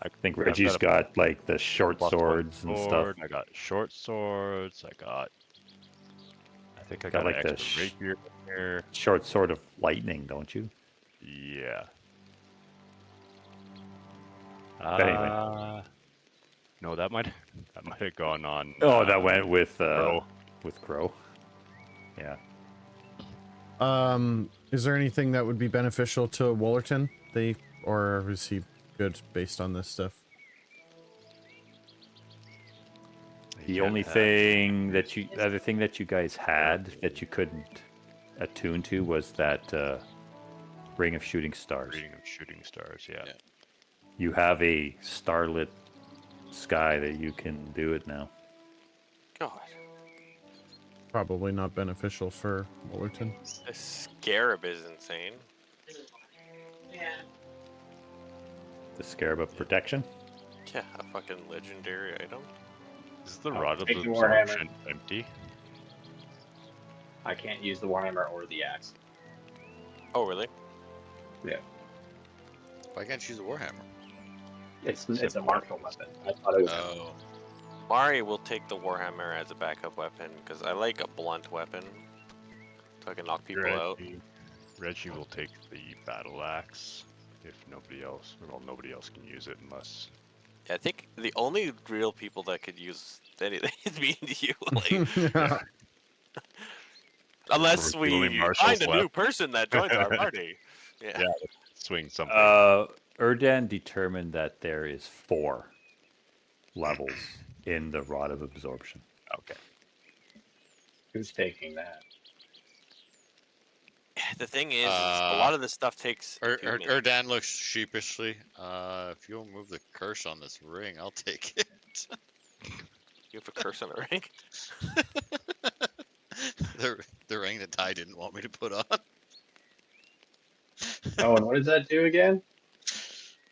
I think I've Reggie's got a got like the short +1 swords and stuff. sword, I got short swords. I think I Got got like an the extra rapier here. Short sword of lightning, don't you? Yeah. But anyway. No, that might have gone on. Oh, that went with Crow. Crow. Yeah. Is there anything that would be beneficial to Wollerton? Or is he good based on this stuff? The only thing that the other thing that you guys had that you couldn't attune to was that ring of shooting stars. Ring of shooting stars, yeah. You have a starlit sky that you can do it now. God, Probably not beneficial for Wollerton. this scarab is insane. The scarab of protection. Yeah, a fucking legendary item. Is the rod of Take the Warhammer. absorption empty? I can't use the Warhammer or the axe. Oh, really? Yeah. Why can't you use a warhammer? It's a martial weapon. I thought it was. Oh, Mari will take the warhammer as a backup weapon because I like a blunt weapon, so I can knock people out. Reggie will take the battle axe if nobody else. Well, nobody else can use it unless. I think the only real people that could use anything is me and you. Like, unless We're the only we marshals find a new left. person that joins our party. Yeah. Yeah, swing something. Erdan determined that there is 4 levels in the rod of absorption. Okay. Who's taking that? The thing is, a lot of this stuff takes. attuning. Erdan looks sheepishly. If you'll move the curse on this ring, I'll take it. You have a curse on a ring. the ring that Ty didn't want me to put on. Oh, and what does that do again?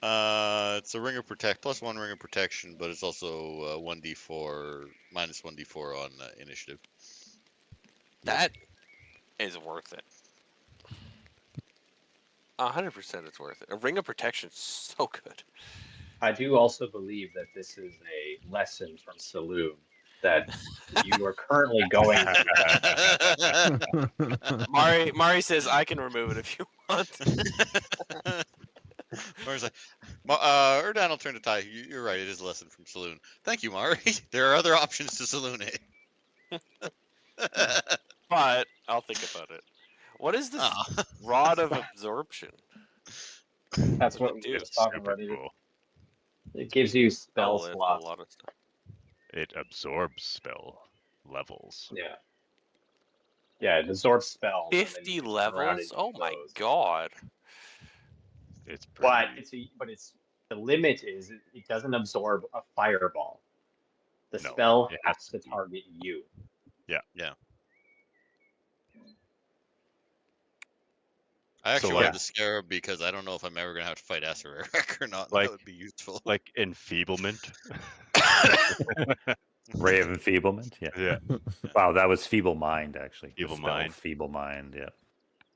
It's a ring of +1 ring of protection, but it's also 1d4 minus 1d4 on initiative. That is worth it. 100% it's worth it. A ring of protection is so good. I do also believe that this is a lesson from Saloon that you are currently going. Mari says I can remove it if you want. Mari's like, Erdan will turn to Ty. You're right, it is a lesson from Saloon. Thank you, Mari. There are other options to Saloon, eh? But I'll think about it. What is this rod of absorption? That's what What we does it were do? just talking Super about. cool. It gives you spell Oh, it's a slots. lot of stuff. It absorbs spell levels. Yeah. Yeah, it absorbs spells. and then 50 you can turn around levels? and Oh use my those. god. It's pretty. But the limit is it doesn't absorb a fireball. The No, spell it has has to to be. target you. I actually So, wanted like- the scarab because I don't know if I'm ever gonna have to fight Acereric or not. Like- that would be useful. Like enfeeblement. Ray of enfeeblement. Yeah. Yeah, Wow, that was feeble mind actually. The Feeble spell mind. Feeble mind. Yeah.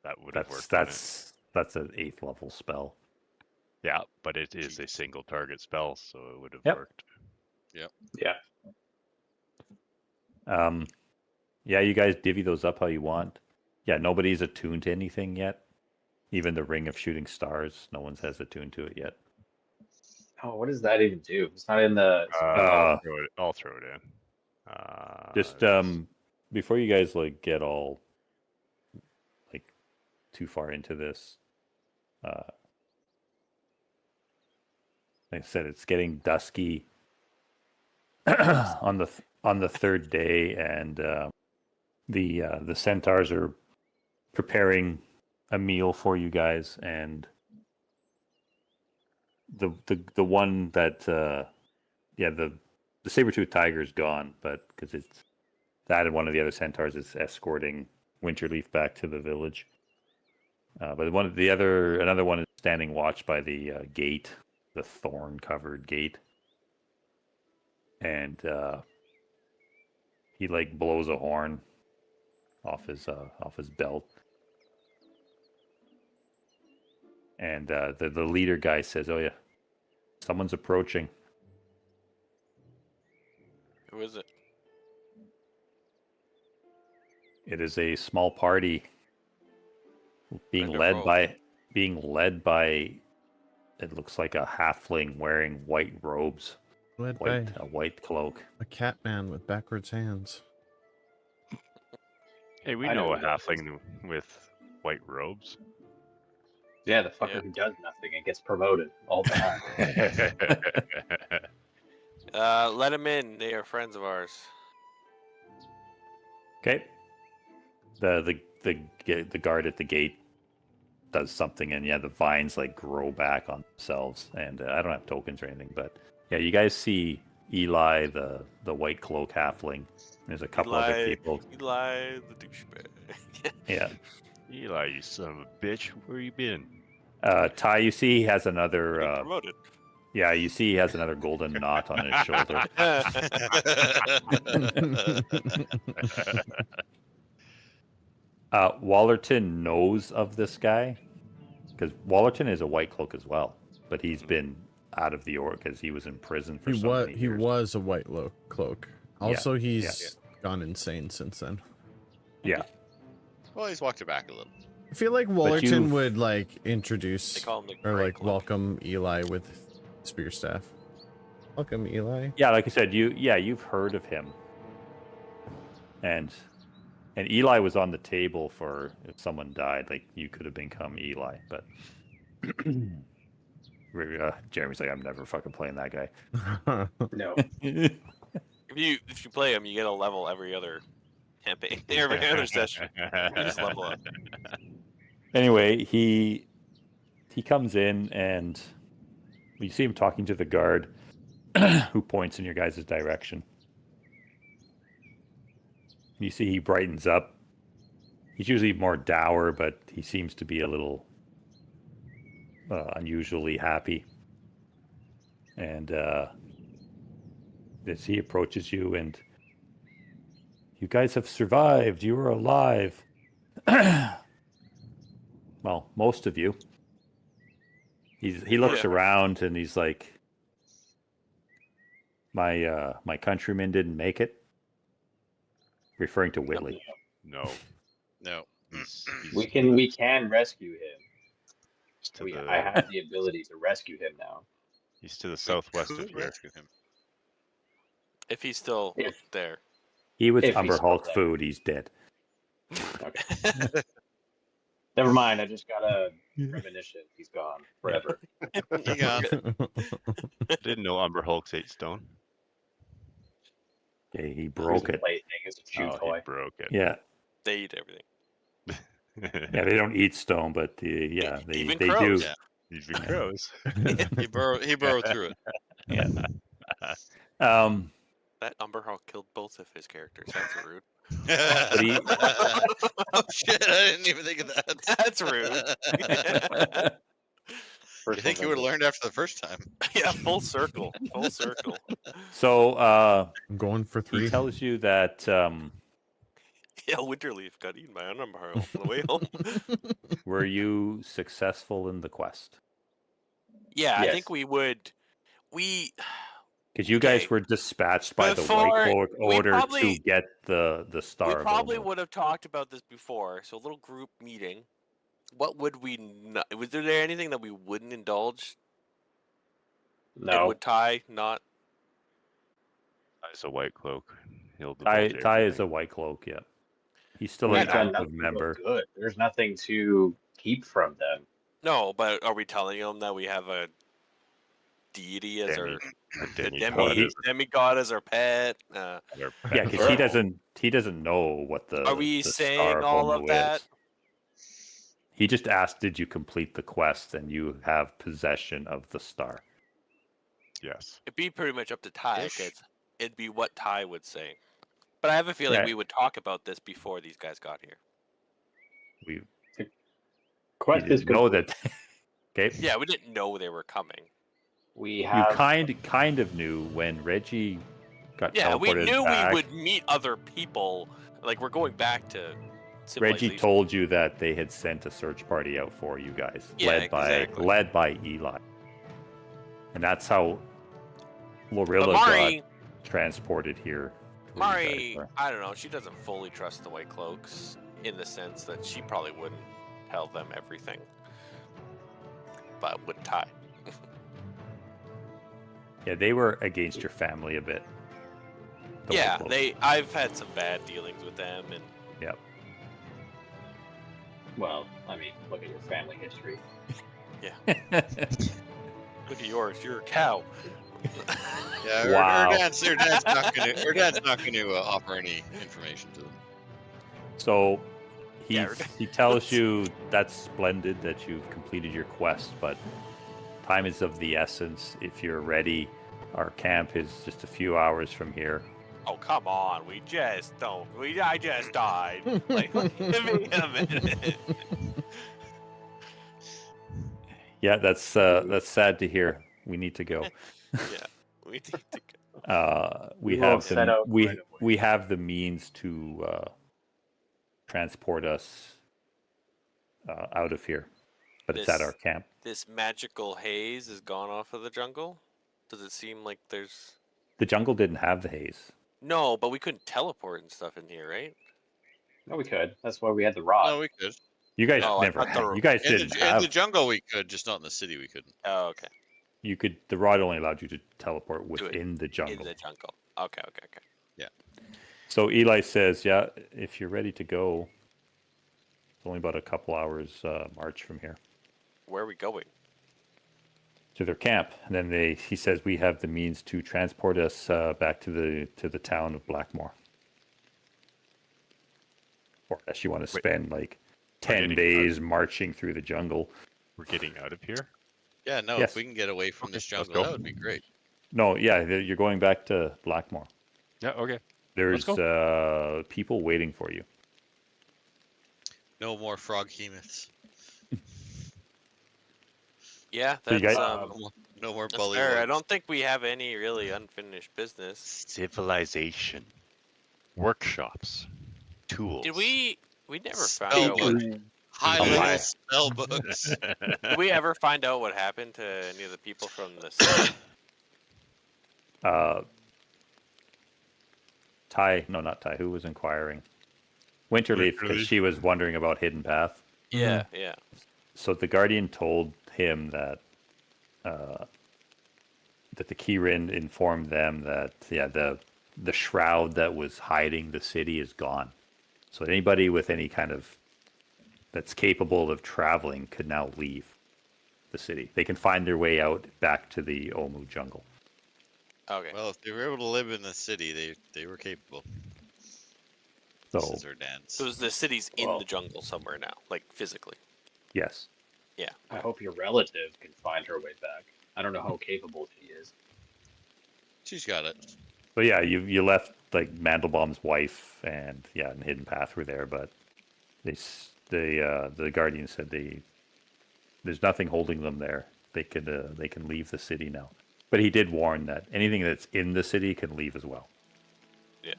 that would have That's worked. on it. that's an 8th level spell. Yeah, but it is a single target spell, so it would have Yep. worked. Yeah. Yeah, you guys divvy those up how you want. Yeah, nobody's attuned to anything yet. Even the ring of shooting stars, no one's has attuned to it yet. Oh, what does that even do? It's not in the. I'll throw it in. Just before you guys like get all like too far into this, like I said, it's getting dusky on the 3rd day, and the centaurs are preparing a meal for you guys, and the one that the saber-toothed tiger is gone, but because it's that and one of the other centaurs is escorting Winterleaf back to the village. But another one is standing watch by the gate, the thorn-covered gate, and he like blows a horn off his belt. And the leader guy says, "Oh yeah, someone's approaching." Who is it? It is a small party being Red or led rogue? by it looks like a halfling wearing white robes, Led by a white cloak. a cat man with backwards hands. Hey, we I know know a who that is. halfling with white robes. Yeah, the fucker Yeah. who does nothing and gets promoted all the time. Let him in. They are friends of ours. Okay. The guard at the gate does something, and yeah, the vines like grow back on themselves. And I don't have tokens or anything, but yeah, you guys see Eli, the white cloak halfling. There's a couple other people. Eli the douchebag. Yeah. Eli, you son of a bitch, where you been? Ty, you see he has Been another. promoted. Yeah, you see he has another golden knot on his shoulder. Wallerton knows of this guy because Wallerton is a white cloak as well, but he's been out of the org because he was in prison for so many He years. was a white cloak. Also, he's gone insane since then. Yeah. Well, he's walked it back a little. I feel like you've- Wallerton would like They introduce call him the or Grey like Cloak. welcome Eli with spear staff. Welcome, Eli. Yeah, like I said, you've heard of him, and Eli was on the table for if someone died, like you could have become Eli, but Jeremy's like, I'm never fucking playing that guy. No. If you play him, you get a level every other campaign, every other session. You just level up. Anyway, he comes in and you see him talking to the guard who points in your guys' direction. You see he brightens up. He's usually more dour, but he seems to be a little unusually happy. And as he approaches you, and you guys have survived. You are alive. Well, most of you. He looks around and he's like, my countrymen didn't make it. Referring to Whitley. No. No. We can rescue him. He's to I have the ability to rescue him now. he's to the southwest of Could here. rescue him. If he's still If- there. He was If he's Umber still Hulk there. food. He's dead. Okay. Never mind. I just got a premonition. He's gone forever. He gone. Didn't know Umber Hulk's 8 stone. Okay, he He was broke a it. plaything. It's a chew Oh, toy. he broke it. Yeah, They eat everything. yeah. They don't eat stone, but yeah, they Even they crows. do. Yeah. Even crows. He burrowed through it. Yeah. That Umber Hulk killed both of his characters. That's rude. he- Oh shit! I didn't even think of that. That's rude. You think you would have learned after the first time? Yeah, full circle. Full circle. So I'm going for he 3. tells you that Yeah, Winterleaf got eaten by an Umber Hulk on the way home. were you successful in the quest? Yeah, I Yes. think we would. We Because you guys Okay. were dispatched by the Before- White Cloak we order probably- to get the star. we of probably Omar. would have talked about this before. So a little group meeting. What would we not? Was there anything that we wouldn't indulge? And No. would Ty not? He's a white cloak. He'll Ty divulge is a everything. White Cloak. Yeah, he's still We've an done active nothing but member. good. There's nothing to keep from them. No, but are we telling them that we have a deity as Demi- our a a demigod demigod as our pet? is our Yeah, pet. because he doesn't know what the. Are we the saying Star all Omar of that? is. He just asked, "Did you complete the quest?" And you have possession of the star. Yes. It'd be pretty much up to Ty Ish. because it'd be what Ty would say. But I have a feeling Yeah. we would talk about this before these guys got here. We Quest is didn't know complete. that. Okay. Yeah, we didn't know they were coming. We You have kind of knew when Reggie got Yeah, we teleported knew back. we would meet other people. Like we're going back to Reggie civilization. told you that they had sent a search party out for you guys, Yeah, exactly. led by Eli, and that's how But Lorilla got Mari, transported here. where you guys Mari, are. I don't know. She doesn't fully trust the White Cloaks in the sense that she probably wouldn't tell them everything, but would Ty. Yeah, they were against your family a bit. The White Yeah, Cloaks. I've had some bad dealings with them, and Yep. Well, I mean, look at your family history. look at yours. You're a cow. Yeah, Wow. her dad's not gonna offer any information to them. So Yeah, he tells you that's splendid that you've completed your quest, but time is of the essence. If you're ready, our camp is just a few hours from here. Oh, come on. I just died. Like, give me a minute. Yeah, that's sad to hear. We need to go. Yeah, we need to go. We will have set the out right away. we have the means to transport us out of here, but it's at our camp. This magical haze is gone off of the jungle? Does it seem like there's... The jungle didn't have the haze. No, but we couldn't teleport and stuff in here, right? No, we could. That's why we had the rod. No, we could. You guys Oh, I never. thought the- You guys In didn't the have. jungle, we could, just not in the city. We couldn't. Oh, okay. You could. The rod only allowed you to teleport it within the jungle. In the jungle. Okay. So Eli says, "Yeah, if you're ready to go, it's only about a couple hours march from here Where are we going? to their camp." And then he says, "We have the means to transport us back to the town of Blackmore." Or unless you want to Wait. spend like 10 getting days marching through the jungle. We're getting out of here. Yeah, no. Yes. If we can get away from this Okay, let's jungle, go. that would be great. No, yeah, you're going back to Blackmore. Yeah. Okay. There's people waiting for you. No more frog hemoths. Yeah, So you that's, guys- No more that's bully. fair. I don't think we have any really unfinished business. Civilization, workshops, tools. Did we never found Spell out book. what, High Oh, level my. spell books. did we ever find out what happened to any of the people from the city? Ty, no, not Ty. Who was inquiring? Winterleaf, because Winterleaf. she was wondering about Hidden Path. Yeah. So the Guardian told him that that the Kirin informed them that the shroud that was hiding the city is gone. So anybody with any kind of that's capable of traveling could now leave the city. They can find their way out back to the Omu jungle. Okay. Well, if they were able to live in the city, they were capable. So This is her dance. So the city's in Well- the jungle somewhere now, like physically. yes, I hope your relative can find her way back. I don't know how capable she is. She's got it. so yeah, you left like Mandelbaum's wife and Hidden Path were there, but the Guardian said there's nothing holding them there. They can leave the city now. But he did warn that anything that's in the city can leave as well. Yeah.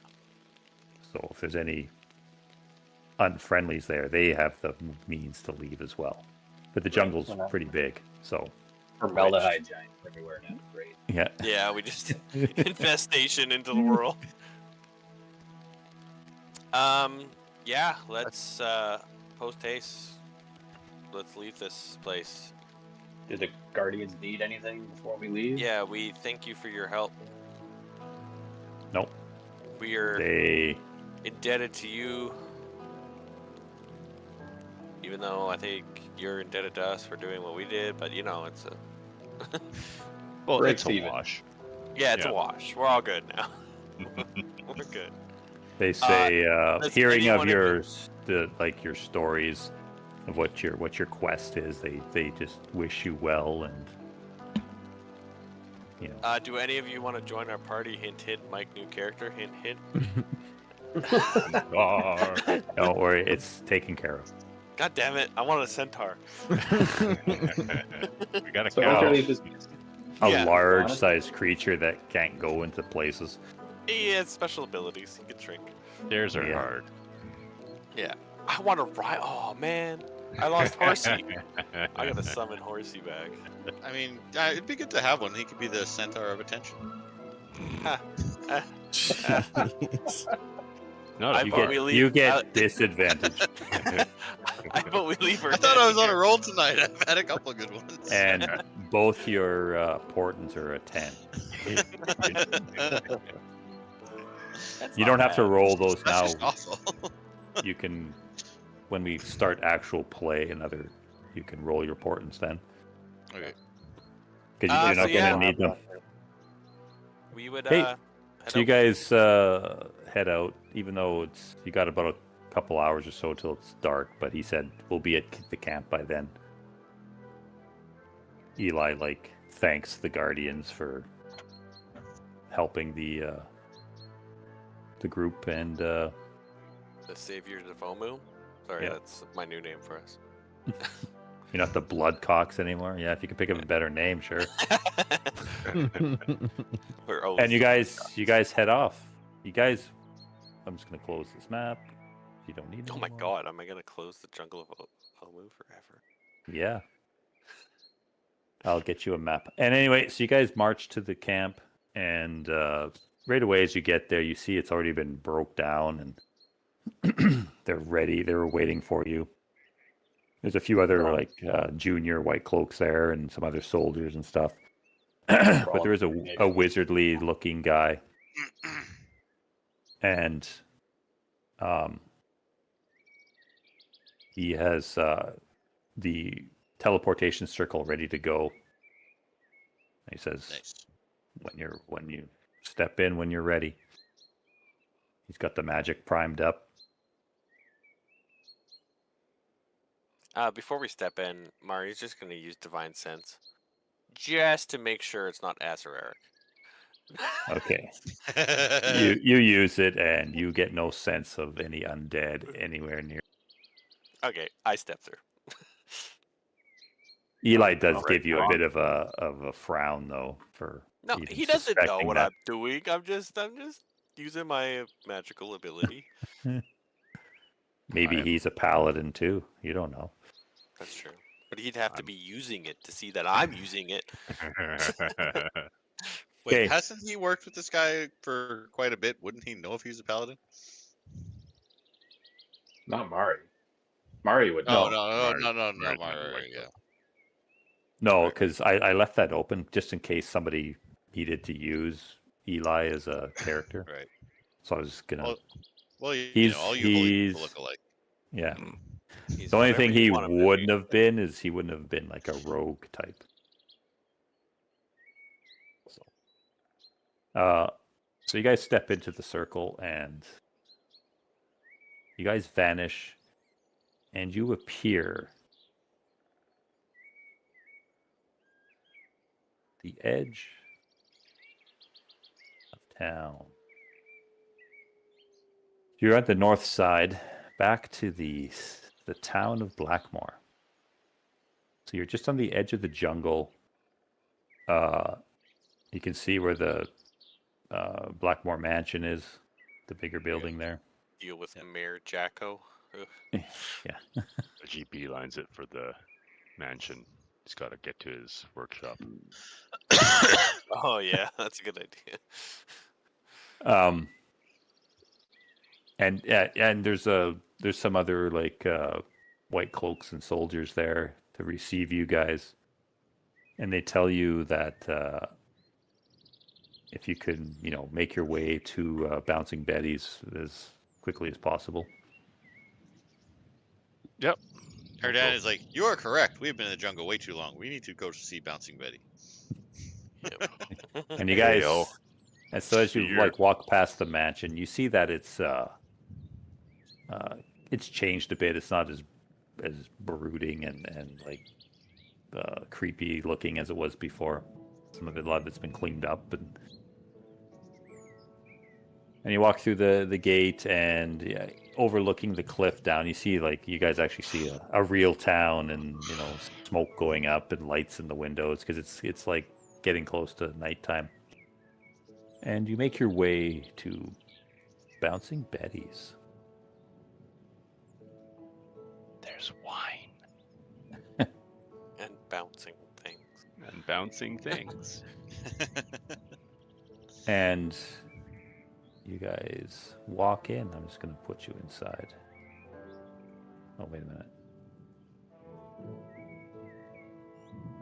So if there's any unfriendlies there, they have the means to leave as well. But the jungle's Well, pretty big, so Formaldehyde giants everywhere now. Great. yeah. Yeah, we just infestation into the world. Yeah, let's post haste. Let's leave this place. Do the Guardians need anything before we leave? Yeah, we thank you for your help. Nope. We are They indebted to you. Even though I think you're indebted to us for doing what we did, but it's a Well, Break it's a even. wash. it's Yeah. a wash. We're all good now. We're good. They say does hearing of anyone in your stories of what your quest is, they just wish you well and Do any of you want to join our party? Hint, hint. Mike, new character. Hint, hint. don't worry, it's taken care of. God damn it! I want a centaur. We got a So cow. Winterleaf is A Yeah. large-sized creature that can't go into places. He has special abilities. He can shrink. Stairs are Yeah. hard. Yeah. I want to ride. Oh man, I lost Horsey. I gotta summon Horsey back. I mean, it'd be good to have one. He could be the centaur of attention. Ha. Jeez. Not I a You vote bar. we leave. you get disadvantage, I vote we leave her. I thought dead I was on a here. roll tonight. I've had a couple of good ones. and both your portents are a 10. That's You not don't have to bad. roll those That's now. just awful. You can, when we start actual play, you can roll your portents then, Okay. because you're so not yeah. going to need them. We would. Hey, head So you out. guys head out, even though you got about a couple hours or so till it's dark. But he said we'll be at the camp by then. Eli thanks the Guardians for helping the group, and The Savior of Omu. Sorry, Yeah. that's my new name for us. you're not the Bloodcocks anymore. Yeah, if you could pick up a better name, sure. We're oath. And you guys head off. You guys, I'm just gonna close this map. You don't need. Oh my anymore. god, am I gonna close the jungle of Omu forever? Yeah. I'll get you a map. And anyway, so you guys march to the camp, and right away as you get there, you see it's already been broke down, and they're ready. They were waiting for you. There's a few other junior white cloaks there, and some other soldiers and stuff. But there is a wizardly looking guy, and he has the teleportation circle ready to go. He says, Nice. when you step in, when you're ready. He's got the magic primed up. Before we step in, Mari's just gonna use Divine Sense, just to make sure it's not Azaric. Okay. You use it, and you get no sense of any undead anywhere near. Okay, I step through. Eli does Alright, give you a wrong. bit of a frown though for No, even he doesn't know suspecting what that. I'm doing. I'm just using my magical ability. Maybe he's a paladin too. You don't know. That's true. But he'd have to be using it to see that I'm using it. Wait, Okay. hasn't he worked with this guy for quite a bit? Wouldn't he know if he's a paladin? Not Mari. Mari would No, know. no, Mari's not Mari, white yeah. No, Right. because I left that open just in case somebody needed to use Eli as a character. Right. So I was just gonna. Well, you He's- know, all you holy people he's- look alike. Yeah. He's The only whatever thing you he want him to wouldn't be. have been is he wouldn't have been like a rogue type. So you guys step into the circle, and you guys vanish, and you appear the edge of town. You're at the north side, back to the town of Blackmore. So you're just on the edge of the jungle. You can see where the Blackmore Mansion is, the bigger building there. Deal with Mayor Jacko. Ugh. Yeah. The GP lines it for the mansion. He's got to get to his workshop. Oh yeah, that's a good idea. And there's some other white cloaks and soldiers there to receive you guys, and they tell you that if you could make your way to Bouncing Betty's as quickly as possible. Yep. Her dad is like, "You are correct. We've been in the jungle way too long. We need to go to see Bouncing Betty." And you guys, Heyo. and so as you Here. walk past the mansion, you see that it's changed a bit. It's not as brooding and creepy looking as it was before. A lot of it's been cleaned up, and you walk through the gate, and overlooking the cliff down, you see you guys actually see a real town, and smoke going up and lights in the windows because it's like getting close to nighttime. And you make your way to Bouncing Betty's. there's wine And bouncing things. and bouncing things. And you guys walk in. I'm just going to put you inside. Oh, wait a minute.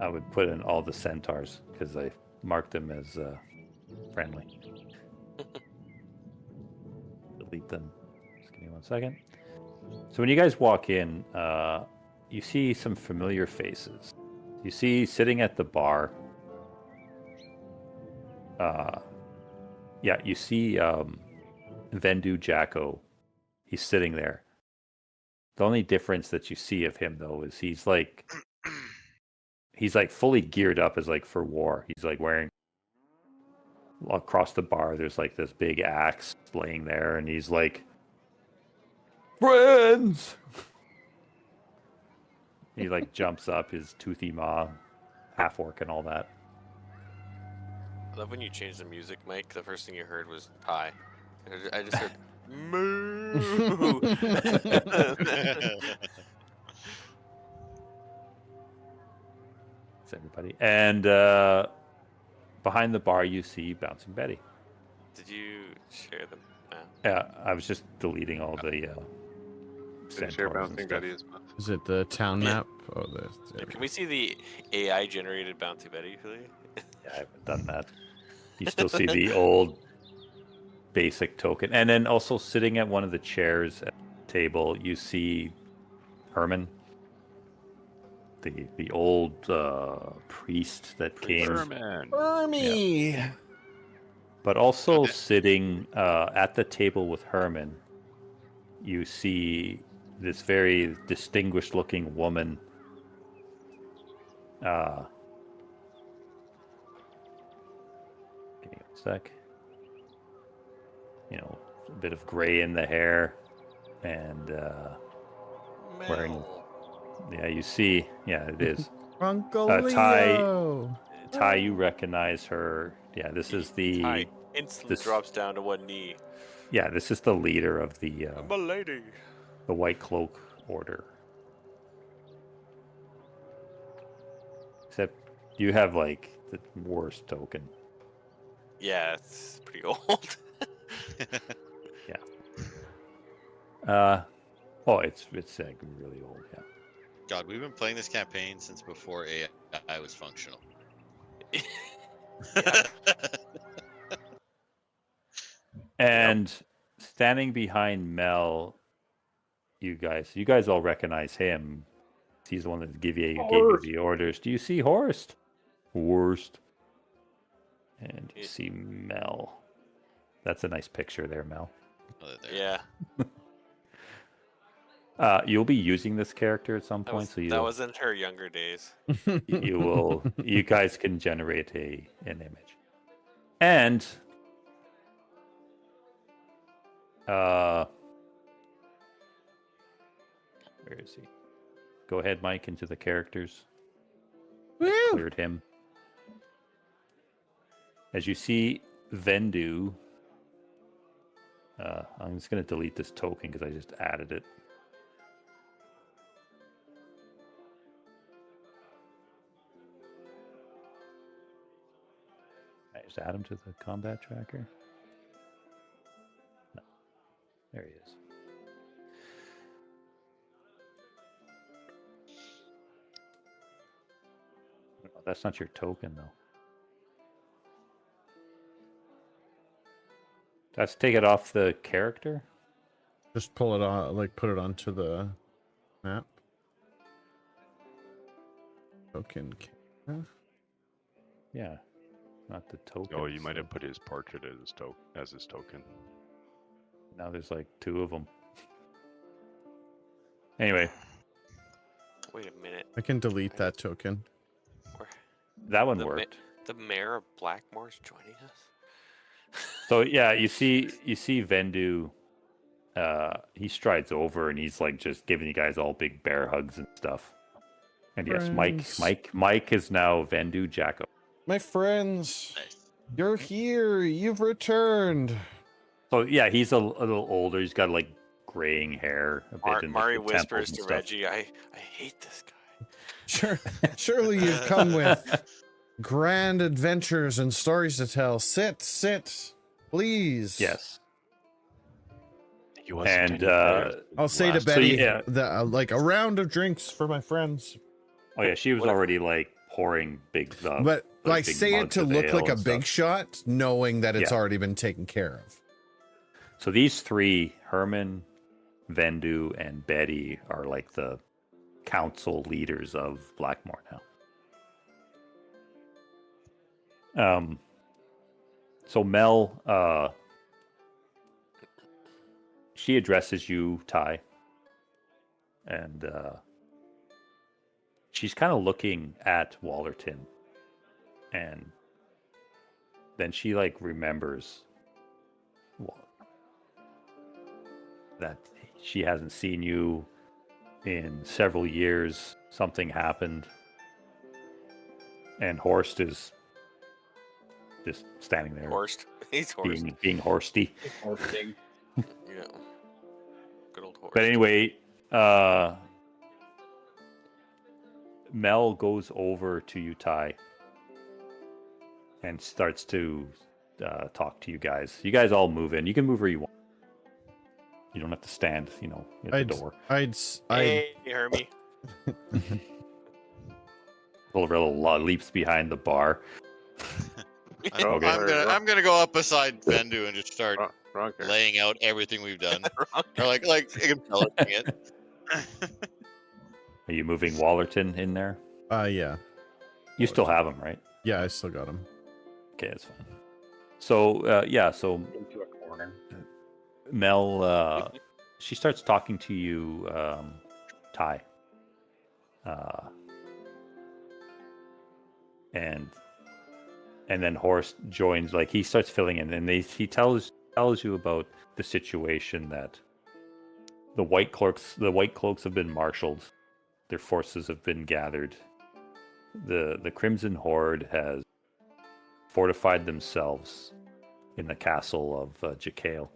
I would put in all the centaurs because I marked them as friendly. Delete them. Just give me 1 second. So when you guys walk in, you see some familiar faces. You see sitting at the bar. Yeah, you see Vendu Jacko. He's sitting there. The only difference that you see of him though is he's like fully geared up as like for war. He's like wearing across the bar. There's like this big axe laying there, and he's like, "Friends!" He like jumps up, his toothy maw, half orc and all that. I love when you change the music, Mike. The first thing you heard was pie. I just heard moo. It's everybody. And behind the bar, you see Bouncing Betty. Did you share them? Yeah, I was just deleting all the Didn't share centaurs and bouncing stuff. Betty as well. Is it the town Yeah. map? Oh, there. Can we see the AI generated Bouncy Betty, please? Yeah, I haven't done that. You still see the old basic token. And then also sitting at one of the chairs at the table, you see Herman, the old priest that came. Herman. Ermy! But also sitting at the table with Herman, you see this very distinguished looking woman. Give me 1 sec. You know, a bit of gray in the hair, and wearing. Mel. Yeah, you see. Yeah, it is. Uncle Ty- Leo! Ty, you recognize her. Yeah, this is the. Ty instantly this- drops down to one knee. Yeah, this is the leader of the I'm a lady. White Cloak Order. Except you have like the worst token. Yeah, it's pretty old. Oh, it's like really old. Yeah. God, we've been playing this campaign since before AI was functional. And standing behind Mel, you guys all recognize him. He's the one that gave you the orders. Do you see Horst? Worst. And you see Mel. That's a nice picture there, Mel. Oh, there. Yeah, You'll be using this character at some that, point, was, that was in her younger days. you will. You guys can generate an image, and where is he? Go ahead, Mike, into the characters. Woo! Cleared him. As you see, Vendu. I'm just going to delete this token because I just added it. I just add him to the combat tracker. No. There he is. No, that's not your token, though. Let's take it off the character. Just pull it on, like put it onto the map. Token. Yeah, not the token. Oh, you might have put his portrait as his token. Now there's like 2 of them. Anyway, Wait a minute. I can delete that token. that one The, worked. the mayor of Blackmore's joining us. So yeah, you see Vendu. He strides over and he's like just giving you guys all big bear hugs and stuff. And yes, Friends. Mike is now Vendu Jacko. My friends, Nice. you're here. You've returned. So yeah, he's a little older. He's got like graying hair a bit in Mari the temples whispers and to stuff. Reggie, I hate this guy. Sure, surely you've come with grand adventures and stories to tell. Sit, please. Yes. He wasn't And any better I'll say to last Betty, yeah. like a round of drinks for my friends. Oh yeah, she was Whatever. already like pouring big But like big say it mugs to of look ale like a and big stuff. shot, knowing that it's Yeah. already been taken care of. So these three, Herman, Vendu, and Betty, are like the council leaders of Blackmore now. So Mel, she addresses you, Ty, and she's kind of looking at Wallerton, and then she like remembers that she hasn't seen you in several years. Something happened, and Horst is just standing there, Horst. He's Horst. being horsty. Horsting. Yeah. Good old Horst. But anyway, Mel goes over to you, Ty, and starts to talk to you guys. You guys all move in. You can move where you want. You don't have to stand, at the door. Hey, Hermie. Little leaps behind the bar. Okay. I'm gonna go up beside Vendu and just start Wrong character. laying out everything we've done, or like embellishing it. Are you moving Wallerton in there? Yeah. You still have him, right? Yeah, I still got him. Okay, that's fine. So, so Into a corner. Mel, she starts talking to you, Ty. And then Horst joins, like he starts filling in, and he tells you about the situation that the White Cloaks have been marshaled, their forces have been gathered. The Crimson Horde has fortified themselves in the castle of Jekyll.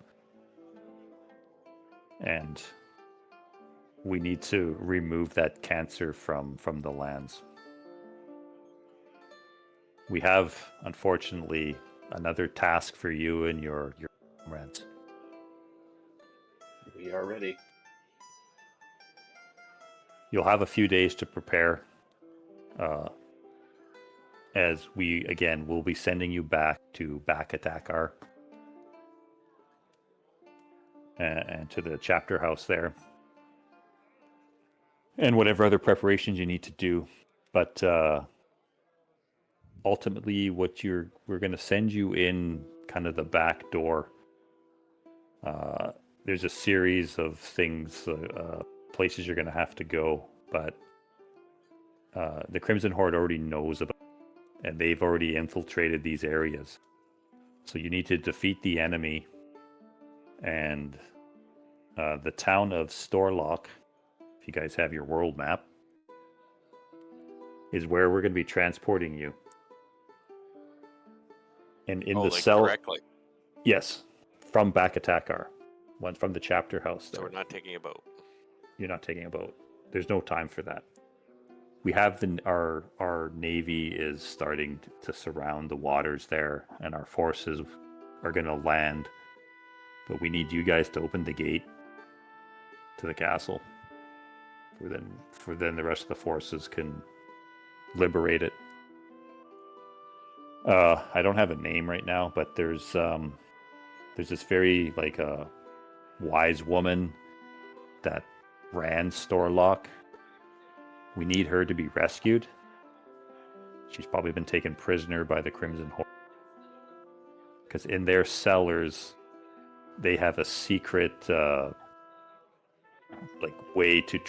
And we need to remove that cancer from the lands. We have, unfortunately, another task for you and your comrades. We are ready. You'll have a few days to prepare, as we, again, will be sending you back to Bakatakar and to the chapter house there, and whatever other preparations you need to do. But ultimately, we're going to send you in kind of the back door. There's a series of things, places you're going to have to go, but the Crimson Horde already knows about it, and they've already infiltrated these areas. So you need to defeat the enemy, and the town of Storlock, if you guys have your world map, is where we're going to be transporting you. And in the cell, Directly. yes, from Bakatakar, one from the chapter house. So we're not taking a boat. You're not taking a boat. There's no time for that. We have our navy is starting to surround the waters there, and our forces are going to land. But we need you guys to open the gate to the castle. For then the rest of the forces can liberate it. I don't have a name right now, but there's this very wise woman that ran Storlock. We need her to be rescued. She's probably been taken prisoner by the Crimson Horde, because in their cellars they have a secret way to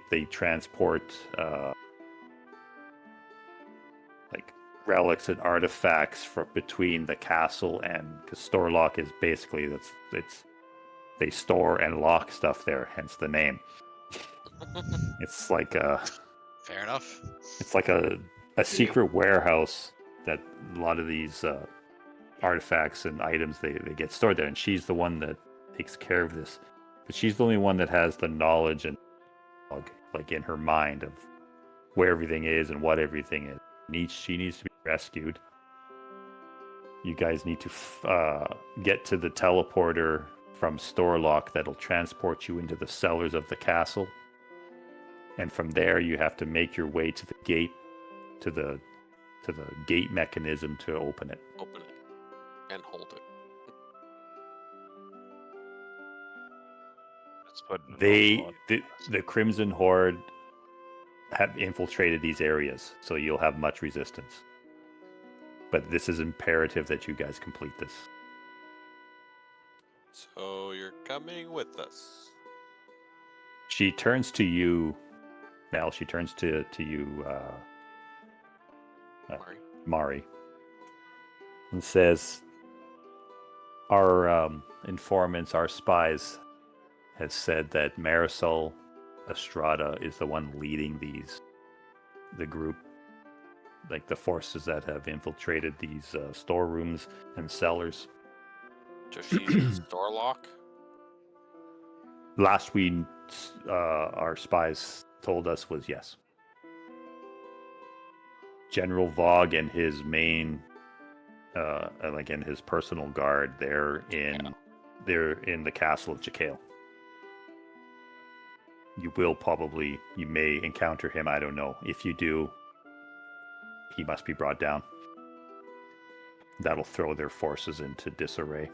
they transport relics and artifacts between the castle, and because Storlock is basically they store and lock stuff there, hence the name. It's like Fair enough. it's like a secret warehouse that a lot of these artifacts and items they get stored there, and she's the one that takes care of this But she's the only one that has the knowledge and like in her mind of where everything is and what everything is. She needs to be rescued. You guys need to get to the teleporter from Storelock that'll transport you into the cellars of the castle. And from there, you have to make your way to the gate, to the gate mechanism to open it. Open it and hold it. Let's put an awful lot- The Crimson Horde have infiltrated these areas, so you'll have much resistance. But this is imperative that you guys complete this. So you're coming with us. She turns to you, Mel. She turns to you, Mari. Mari, and says, "Our informants, our spies, has said that Marisol Estrada is the one leading the group, like the forces that have infiltrated these storerooms and cellars." So she's in Storelock. Last our spies told us was yes. General Vogue and his main, and his personal guard, they're in the castle of Jekyll. You may encounter him. I don't know. If you do, he must be brought down. That'll throw their forces into disarray.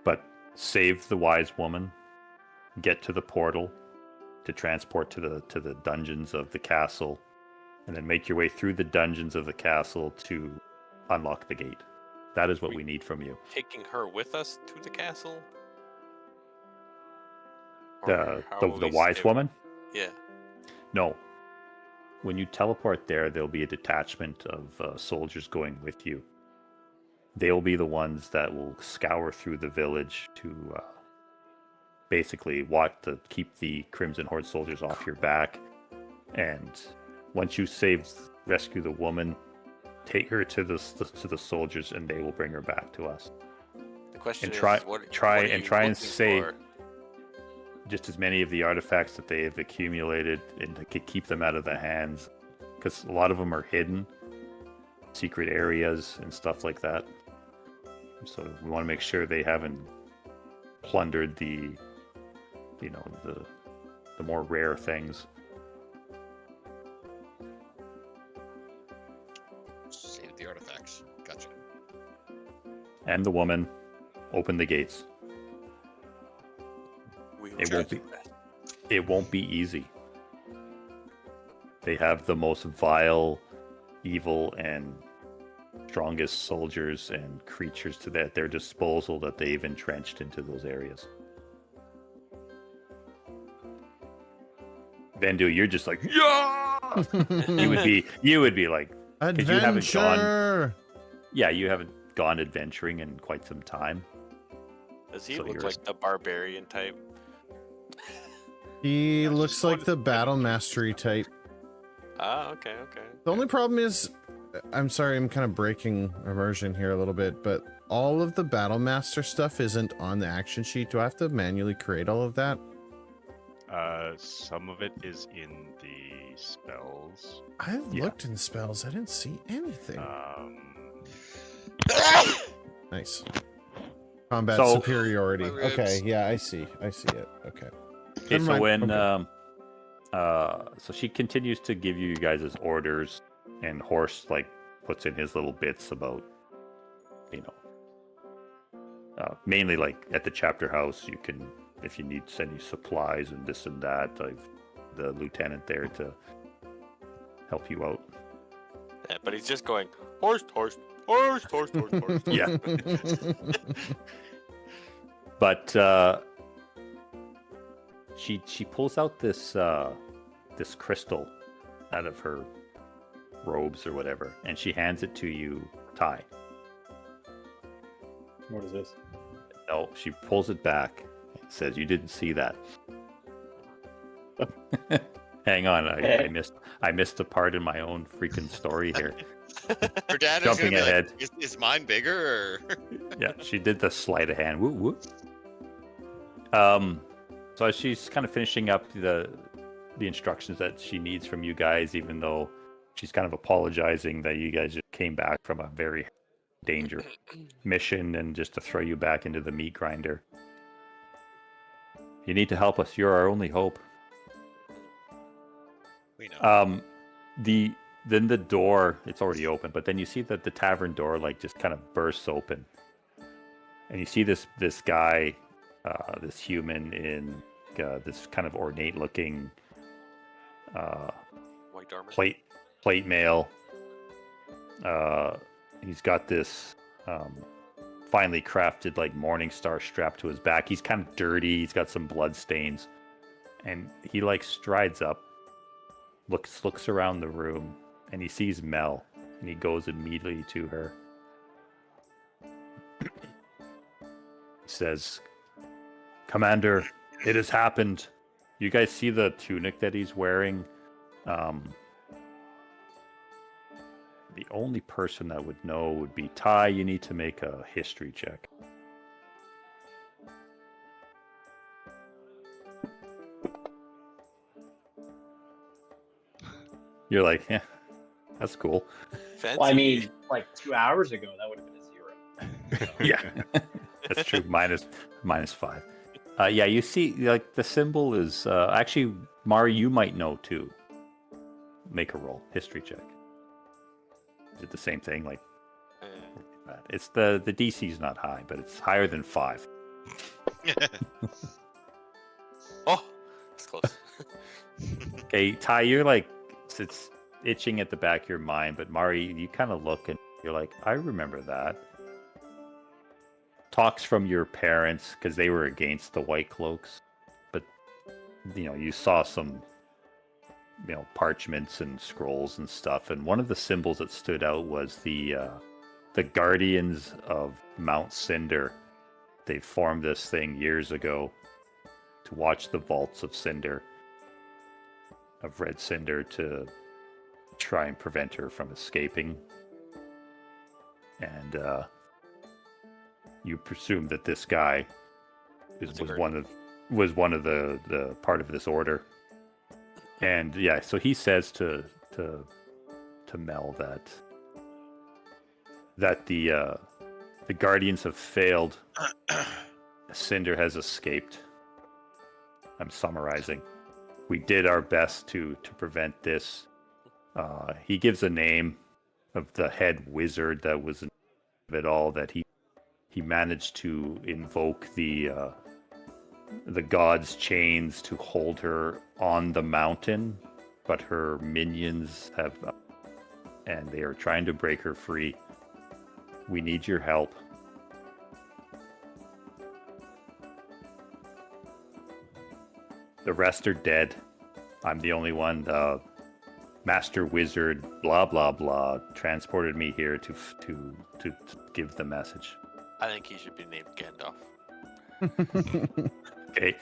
But save the wise woman, get to the portal to transport to the dungeons of the castle, and then make your way through the dungeons of the castle to unlock the gate. That is what we need from you. Taking her with us to the castle? The Or how will we wise save- woman? Yeah. No. When you teleport there'll be a detachment of soldiers going with you. They'll be the ones that will scour through the village to basically keep the Crimson Horde soldiers off your back. And once you rescue the woman, take her to the soldiers, and they will bring her back to us. The question And is, try what and looking save for? just as many of the artifacts that they have accumulated, and to keep them out of the hands, because a lot of them are hidden, secret areas and stuff like that. So we want to make sure they haven't plundered the more rare things. Save the artifacts. Gotcha. And the woman, open the gates. We will It try won't to be- do that. It won't be easy. They have the most vile, evil, and strongest soldiers and creatures at their disposal that they've entrenched into those areas. Vendu, you're just like, yeah! you would be like, 'cause you haven't gone, Adventure! you haven't gone adventuring in quite some time. Does he So look you're- like the barbarian type? He I looks just like wanted the to- battle mastery type. Ah, okay. The only problem is, I'm sorry, I'm kind of breaking immersion here a little bit, but all of the battle master stuff isn't on the action sheet. Do I have to manually create all of that? Some of it is in the spells. I Yeah. looked in spells. I didn't see anything. Nice. Combat So- superiority. My ribs. Okay, yeah, I see it. Okay. Okay, Never so mind. when so she continues to give you guys' orders, and Horst puts in his little bits about, mainly at the chapter house, you can, if you need, send you supplies and this and that. I've the lieutenant there to help you out. Yeah, but he's just going horse. Yeah. But she pulls out this crystal out of her robes or whatever, and she hands it to you, Ty. What is this? No, she pulls it back and says, "You didn't see that." Hang on, I missed a part in my own freaking story here. Her dad is Jumping gonna be ahead. like, is mine bigger or? Yeah, she did the sleight of hand. Woo woo. So as she's kind of finishing up the instructions that she needs from you guys, even though she's kind of apologizing that you guys just came back from a very dangerous mission and just to throw you back into the meat grinder. You need to help us. You're our only hope. We know. Then the door, it's already open, but then you see that the tavern door like just kind of bursts open, and you see this guy, this human in this kind of ornate looking White armor. plate mail. He's got this finely crafted like morning star strapped to his back. He's kind of dirty. He's got some blood stains, and he like strides up, looks around the room, and he sees Mel, and he goes immediately to her. He says, "Commander, it has happened." You guys see the tunic that he's wearing? The only person that would know would be Ty. You need to make a history check. You're like, yeah, that's cool. Fancy. Well, I mean, like 2 hours ago, that would have been a 0. So, Yeah, that's true. minus 5. Yeah, you see, like the symbol is actually Mari. You might know too. Make a roll, history check. Is it the same thing? Like, it's the DC is not high, but it's higher than 5. Oh, it's close. Okay, Ty, you're like, it's itching at the back of your mind, but Mari, you kind of look and you're like, I remember that. Talks from your parents because they were against the white cloaks, but you saw some parchments and scrolls and stuff, and one of the symbols that stood out was the guardians of Mount Cinder. They formed this thing years ago to watch the vaults of Cinder, of Red Cinder, to try and prevent her from escaping. And you presume that this guy was one of the part of this order. And yeah, so he says to Mel that the Guardians have failed. Cinder has escaped. I'm summarizing. We did our best to prevent this. He gives a name of the head wizard that was in it all, that he managed to invoke the god's chains to hold her on the mountain, but her minions have and they are trying to break her free. We need your help. The rest are dead. I'm the only one. Master Wizard, blah blah blah, transported me here to give the message. I think he should be named Gandalf. Okay,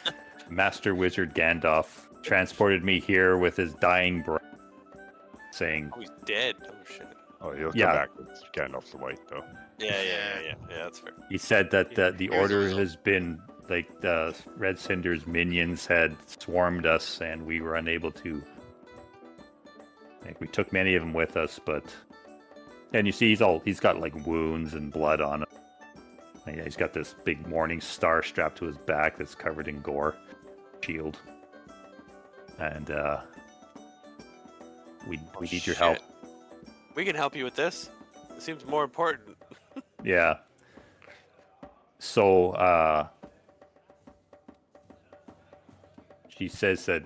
Master Wizard Gandalf transported me here with his dying breath, saying, Oh, he's dead. Oh shit. Oh, he'll come Yeah. back with Gandalf the White, though. Yeah, that's fair. he said that the order has been, like, the Red Cinder's minions had swarmed us and we were unable to. Like, we took many of them with us, but. And you see, he's got like wounds and blood on him. And he's got this big morning star strapped to his back that's covered in gore. Shield. And we need your help. Shit. We can help you with this. It seems more important. Yeah. So she says that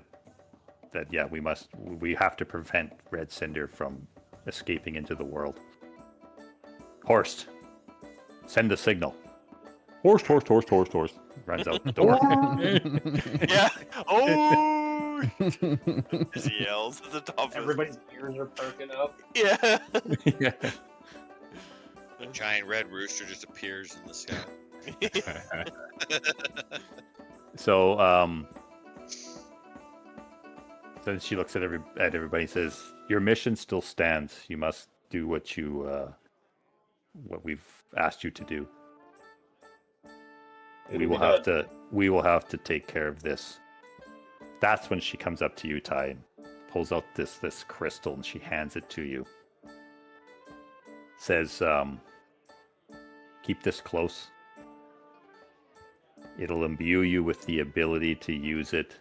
yeah, we have to prevent Red Cinder from escaping into the world. Horst, send a signal. Horst. Runs out the door. Yeah. Oh! As he yells at the top of his... everybody's ears are perking up. Yeah. Yeah. A giant red rooster just appears in the sky. So then she looks at everybody and says, "Your mission still stands. You must do what we've asked you to do." We will have to take care of this. That's when she comes up to you, Ty, and pulls out this crystal, and she hands it to you. Says, keep this close. It'll imbue you with the ability to use it.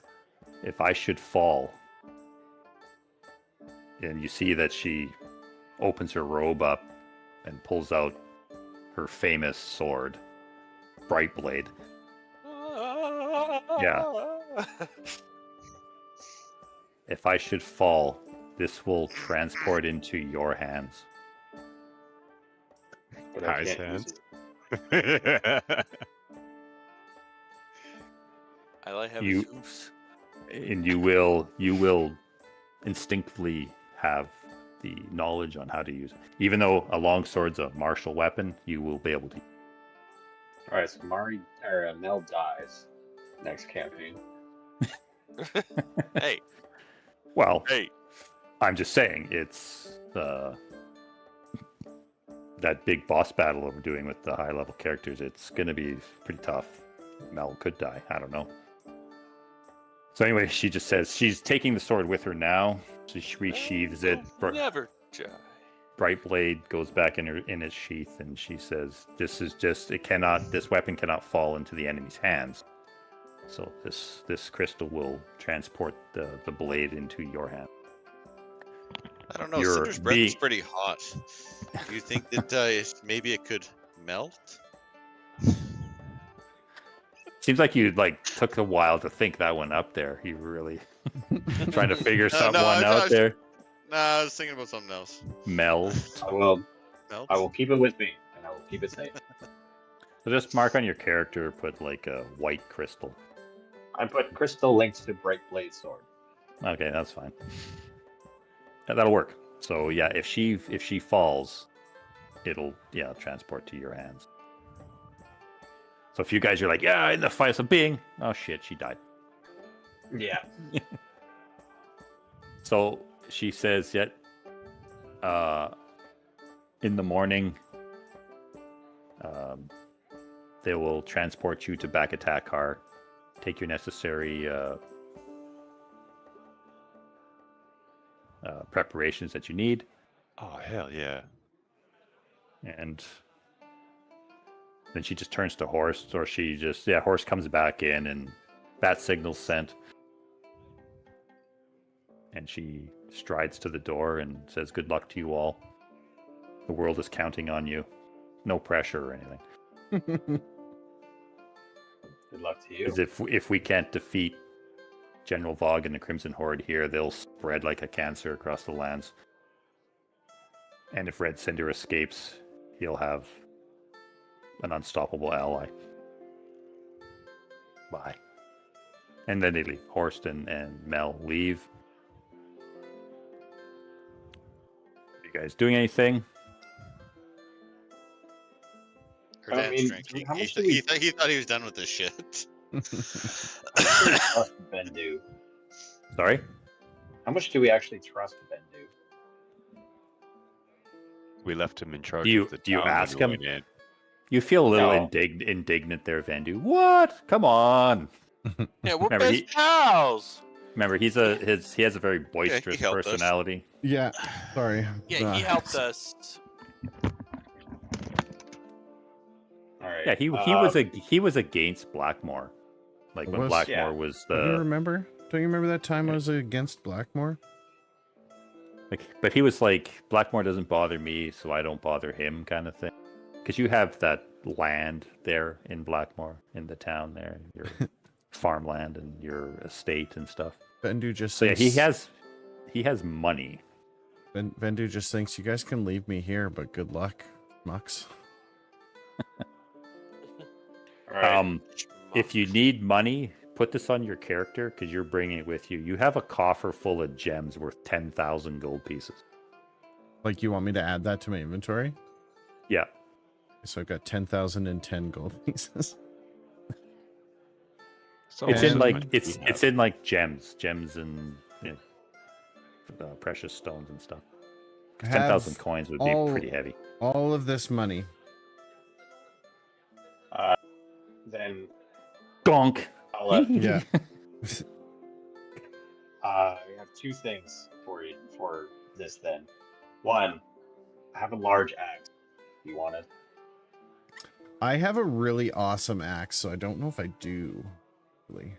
If I should fall, and you see that she opens her robe up and pulls out her famous sword, Brightblade. Yeah. If I should fall, this will transport into your hands. But I Nice can't use hands. it. I like having You- hoofs. And you will instinctively have the knowledge on how to use it. Even though a longsword's a martial weapon, you will be able to. All right, so Mel dies next campaign. Hey, Well, hey. I'm just saying it's that big boss battle we're doing with the high level characters. It's going to be pretty tough. Mel could die. I don't know. So anyway, she just says she's taking the sword with her now. So she resheathes it. Never die. Brightblade goes back in its sheath, and she says, "This is just this weapon cannot fall into the enemy's hands. So this crystal will transport the blade into your hand." I don't know. You're Cinder's breath is being- pretty hot. Do you think that maybe it could melt? Seems like you took a while to think that one up there. You really trying to figure No, someone I out was- there. Nah, I was thinking about something else. Melt. I will Melt? keep it with me, and I will keep it safe. So just mark on your character. Put like a white crystal. I put crystal linked to Brightblade sword. Okay, that's fine. Yeah, that'll work. So yeah, if she falls, it'll transport to your hands. So if you guys are like, yeah, in the fight, so bing, oh shit, she died. Yeah. So she says, in the morning, they will transport you to back attack car, take your necessary preparations that you need, Oh hell yeah! and then she just turns to Horse, or Horse comes back in, and bat signal's sent. And she strides to the door and says, "Good luck to you all. The world is counting on you. No pressure or anything. Good luck to you. Because if we can't defeat General Vogue and the Crimson Horde here, they'll spread like a cancer across the lands. And if Red Cinder escapes, he'll have an unstoppable ally." Bye. And then they leave. Horst and Mel leave. You guys doing anything? Her I dad's mean, drinking. how He, much do he thought he was done with this shit. Trust Bendu. Sorry? How much do we actually trust Bendu? We left him in charge Do you- of the do you town when ask we him? went in. You feel a little No. indignant there, Vandu. What? Come on. Yeah, we're Remember, best pals. Remember, he has a very boisterous helped us. personality. Yeah, sorry. Yeah, he helped us. All right. Yeah, he was against Blackmore. Like when Was- Blackmore Yeah. was Don't you the remember? Don't you remember that time I was against Blackmore? but he was like, Blackmore doesn't bother me, so I don't bother him, kind of thing. Because you have that land there in Blackmore, in the town there, your farmland and your estate and stuff. Bendu just So yeah, thinks, he has money. Bendu just thinks you guys can leave me here, but good luck, mucks. All right. If you need money, put this on your character because you're bringing it with you. You have a coffer full of gems worth 10,000 gold pieces. Like, you want me to add that to my inventory? Yeah. So I've got 10,010 gold pieces. So It's And- in like we it's have- in like gems and precious stones and stuff. 'Cause 10,000 Have coins would be all- pretty heavy. All of this money. then Gonk. I'll Yeah. I have two things for you for this then. One, I have a large axe. You want it? I have a really awesome axe, so I don't know if I do. Really.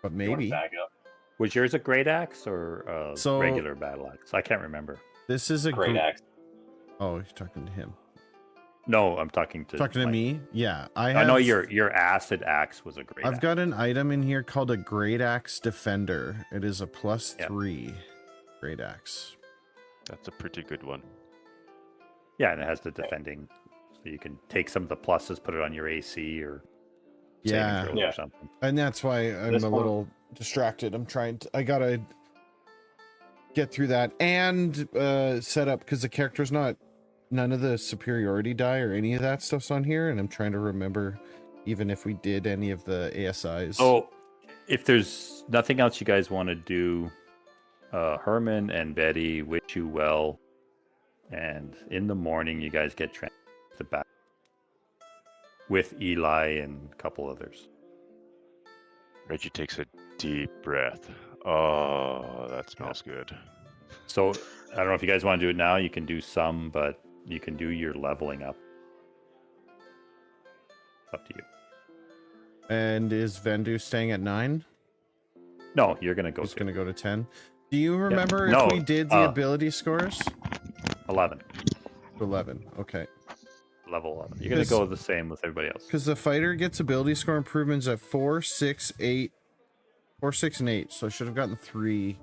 But You want to maybe. back up? Was yours a great axe or a So- regular battle axe? I can't remember. This is a Great axe. Oh, you're talking to him. No, I'm talking to Talking to Mike. me? Yeah. I I know have- your acid axe was a great I've axe. got an item in here called a Great Axe Defender. It is a plus Yep. 3 Great Axe. That's a pretty good one. Yeah, and it has the defending. So you can take some of the pluses, put it on your AC or Yeah. saving throw Yeah. or something. And that's why I'm This a one- little distracted. I gotta get through that and set up because the character's none of the superiority die or any of that stuff's on here, and I'm trying to remember even if we did any of the ASIs. So if there's nothing else you guys want to do, Herman and Betty wish you well, and in the morning you guys get transferred back with Eli and a couple others. Reggie takes a deep breath. Oh, that smells good. So I don't know if you guys want to do it now. You can do some, but you can do your leveling up. It's up to you. And is Vendu staying at 9? No, you're gonna go Just to gonna go to 10. Do you remember No, if we did the ability scores? 11. 11. Okay. Level 11. You're gonna 'Cause- go the same with everybody else. Because the fighter gets ability score improvements at 4, 6, 8. 4, 6, and 8. So I should have gotten 3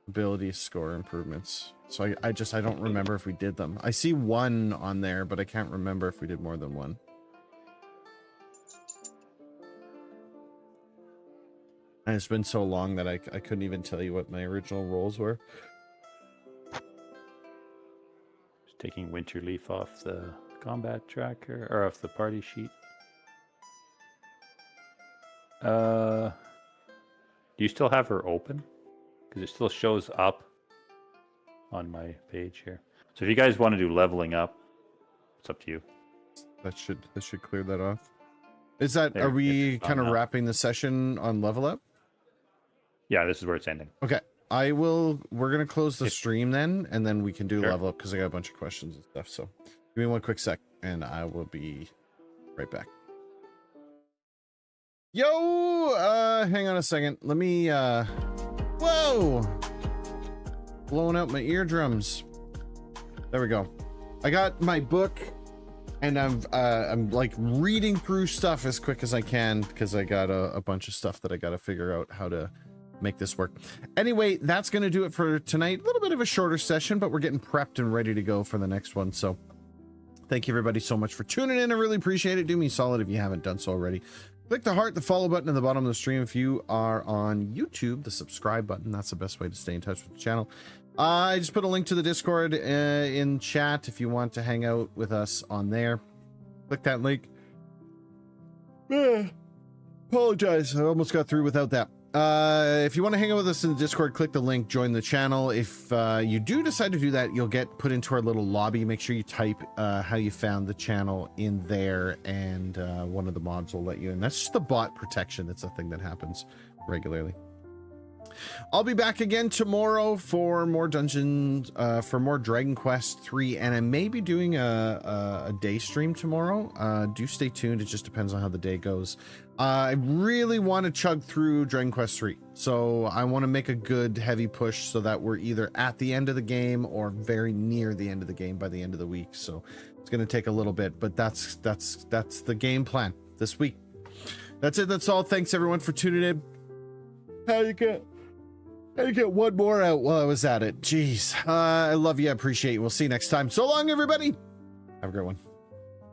ability score improvements. So I don't remember if we did them. I see 1 on there, but I can't remember if we did more than 1. And it's been so long that I couldn't even tell you what my original rolls were. Just taking Winterleaf off the combat tracker or off the party sheet. Do you still have her open? Because it still shows up on my page here. So if you guys want to do leveling up, it's up to you. That should clear that off. Is that There, are we it's on kind of now. wrapping the session on level up? Yeah, this is where it's ending. Okay. We're gonna close the If- stream then, and then we can do Sure. level up because I got a bunch of questions and stuff. So give me one quick sec and I will be right back. Yo, hang on a second. Let me whoa! Blowing out my eardrums. There we go. I got my book and I'm like reading through stuff as quick as I can because I got a bunch of stuff that I got to figure out how to make this work. Anyway, that's going to do it for tonight. A little bit of a shorter session, but we're getting prepped and ready to go for the next one. So thank you everybody so much for tuning in. I really appreciate it. Do me a solid if you haven't done so already. Click the heart, the follow button at the bottom of the stream. If you are on YouTube, the subscribe button. That's the best way to stay in touch with the channel. I just put a link to the Discord in chat if you want to hang out with us on there. Click that link. Apologize, I almost got through without that. If you want to hang out with us in the Discord, click the link, join the channel. If you do decide to do that, you'll get put into our little lobby. Make sure you type how you found the channel in there, and one of the mods will let you in. That's just the bot protection. That's a thing that happens regularly. I'll be back again tomorrow for more dungeons, for more Dragon Quest 3, and I may be doing a day stream tomorrow. Do stay tuned. It just depends on how the day goes. I really want to chug through Dragon Quest 3, so I want to make a good heavy push so that we're either at the end of the game or very near the end of the game by the end of the week. So it's going to take a little bit, but that's the game plan this week. That's it. That's all. Thanks everyone for tuning in. How you get one more out while I was at it. Jeez. I love you. I appreciate you. We'll see you next time. So long, everybody. Have a great one.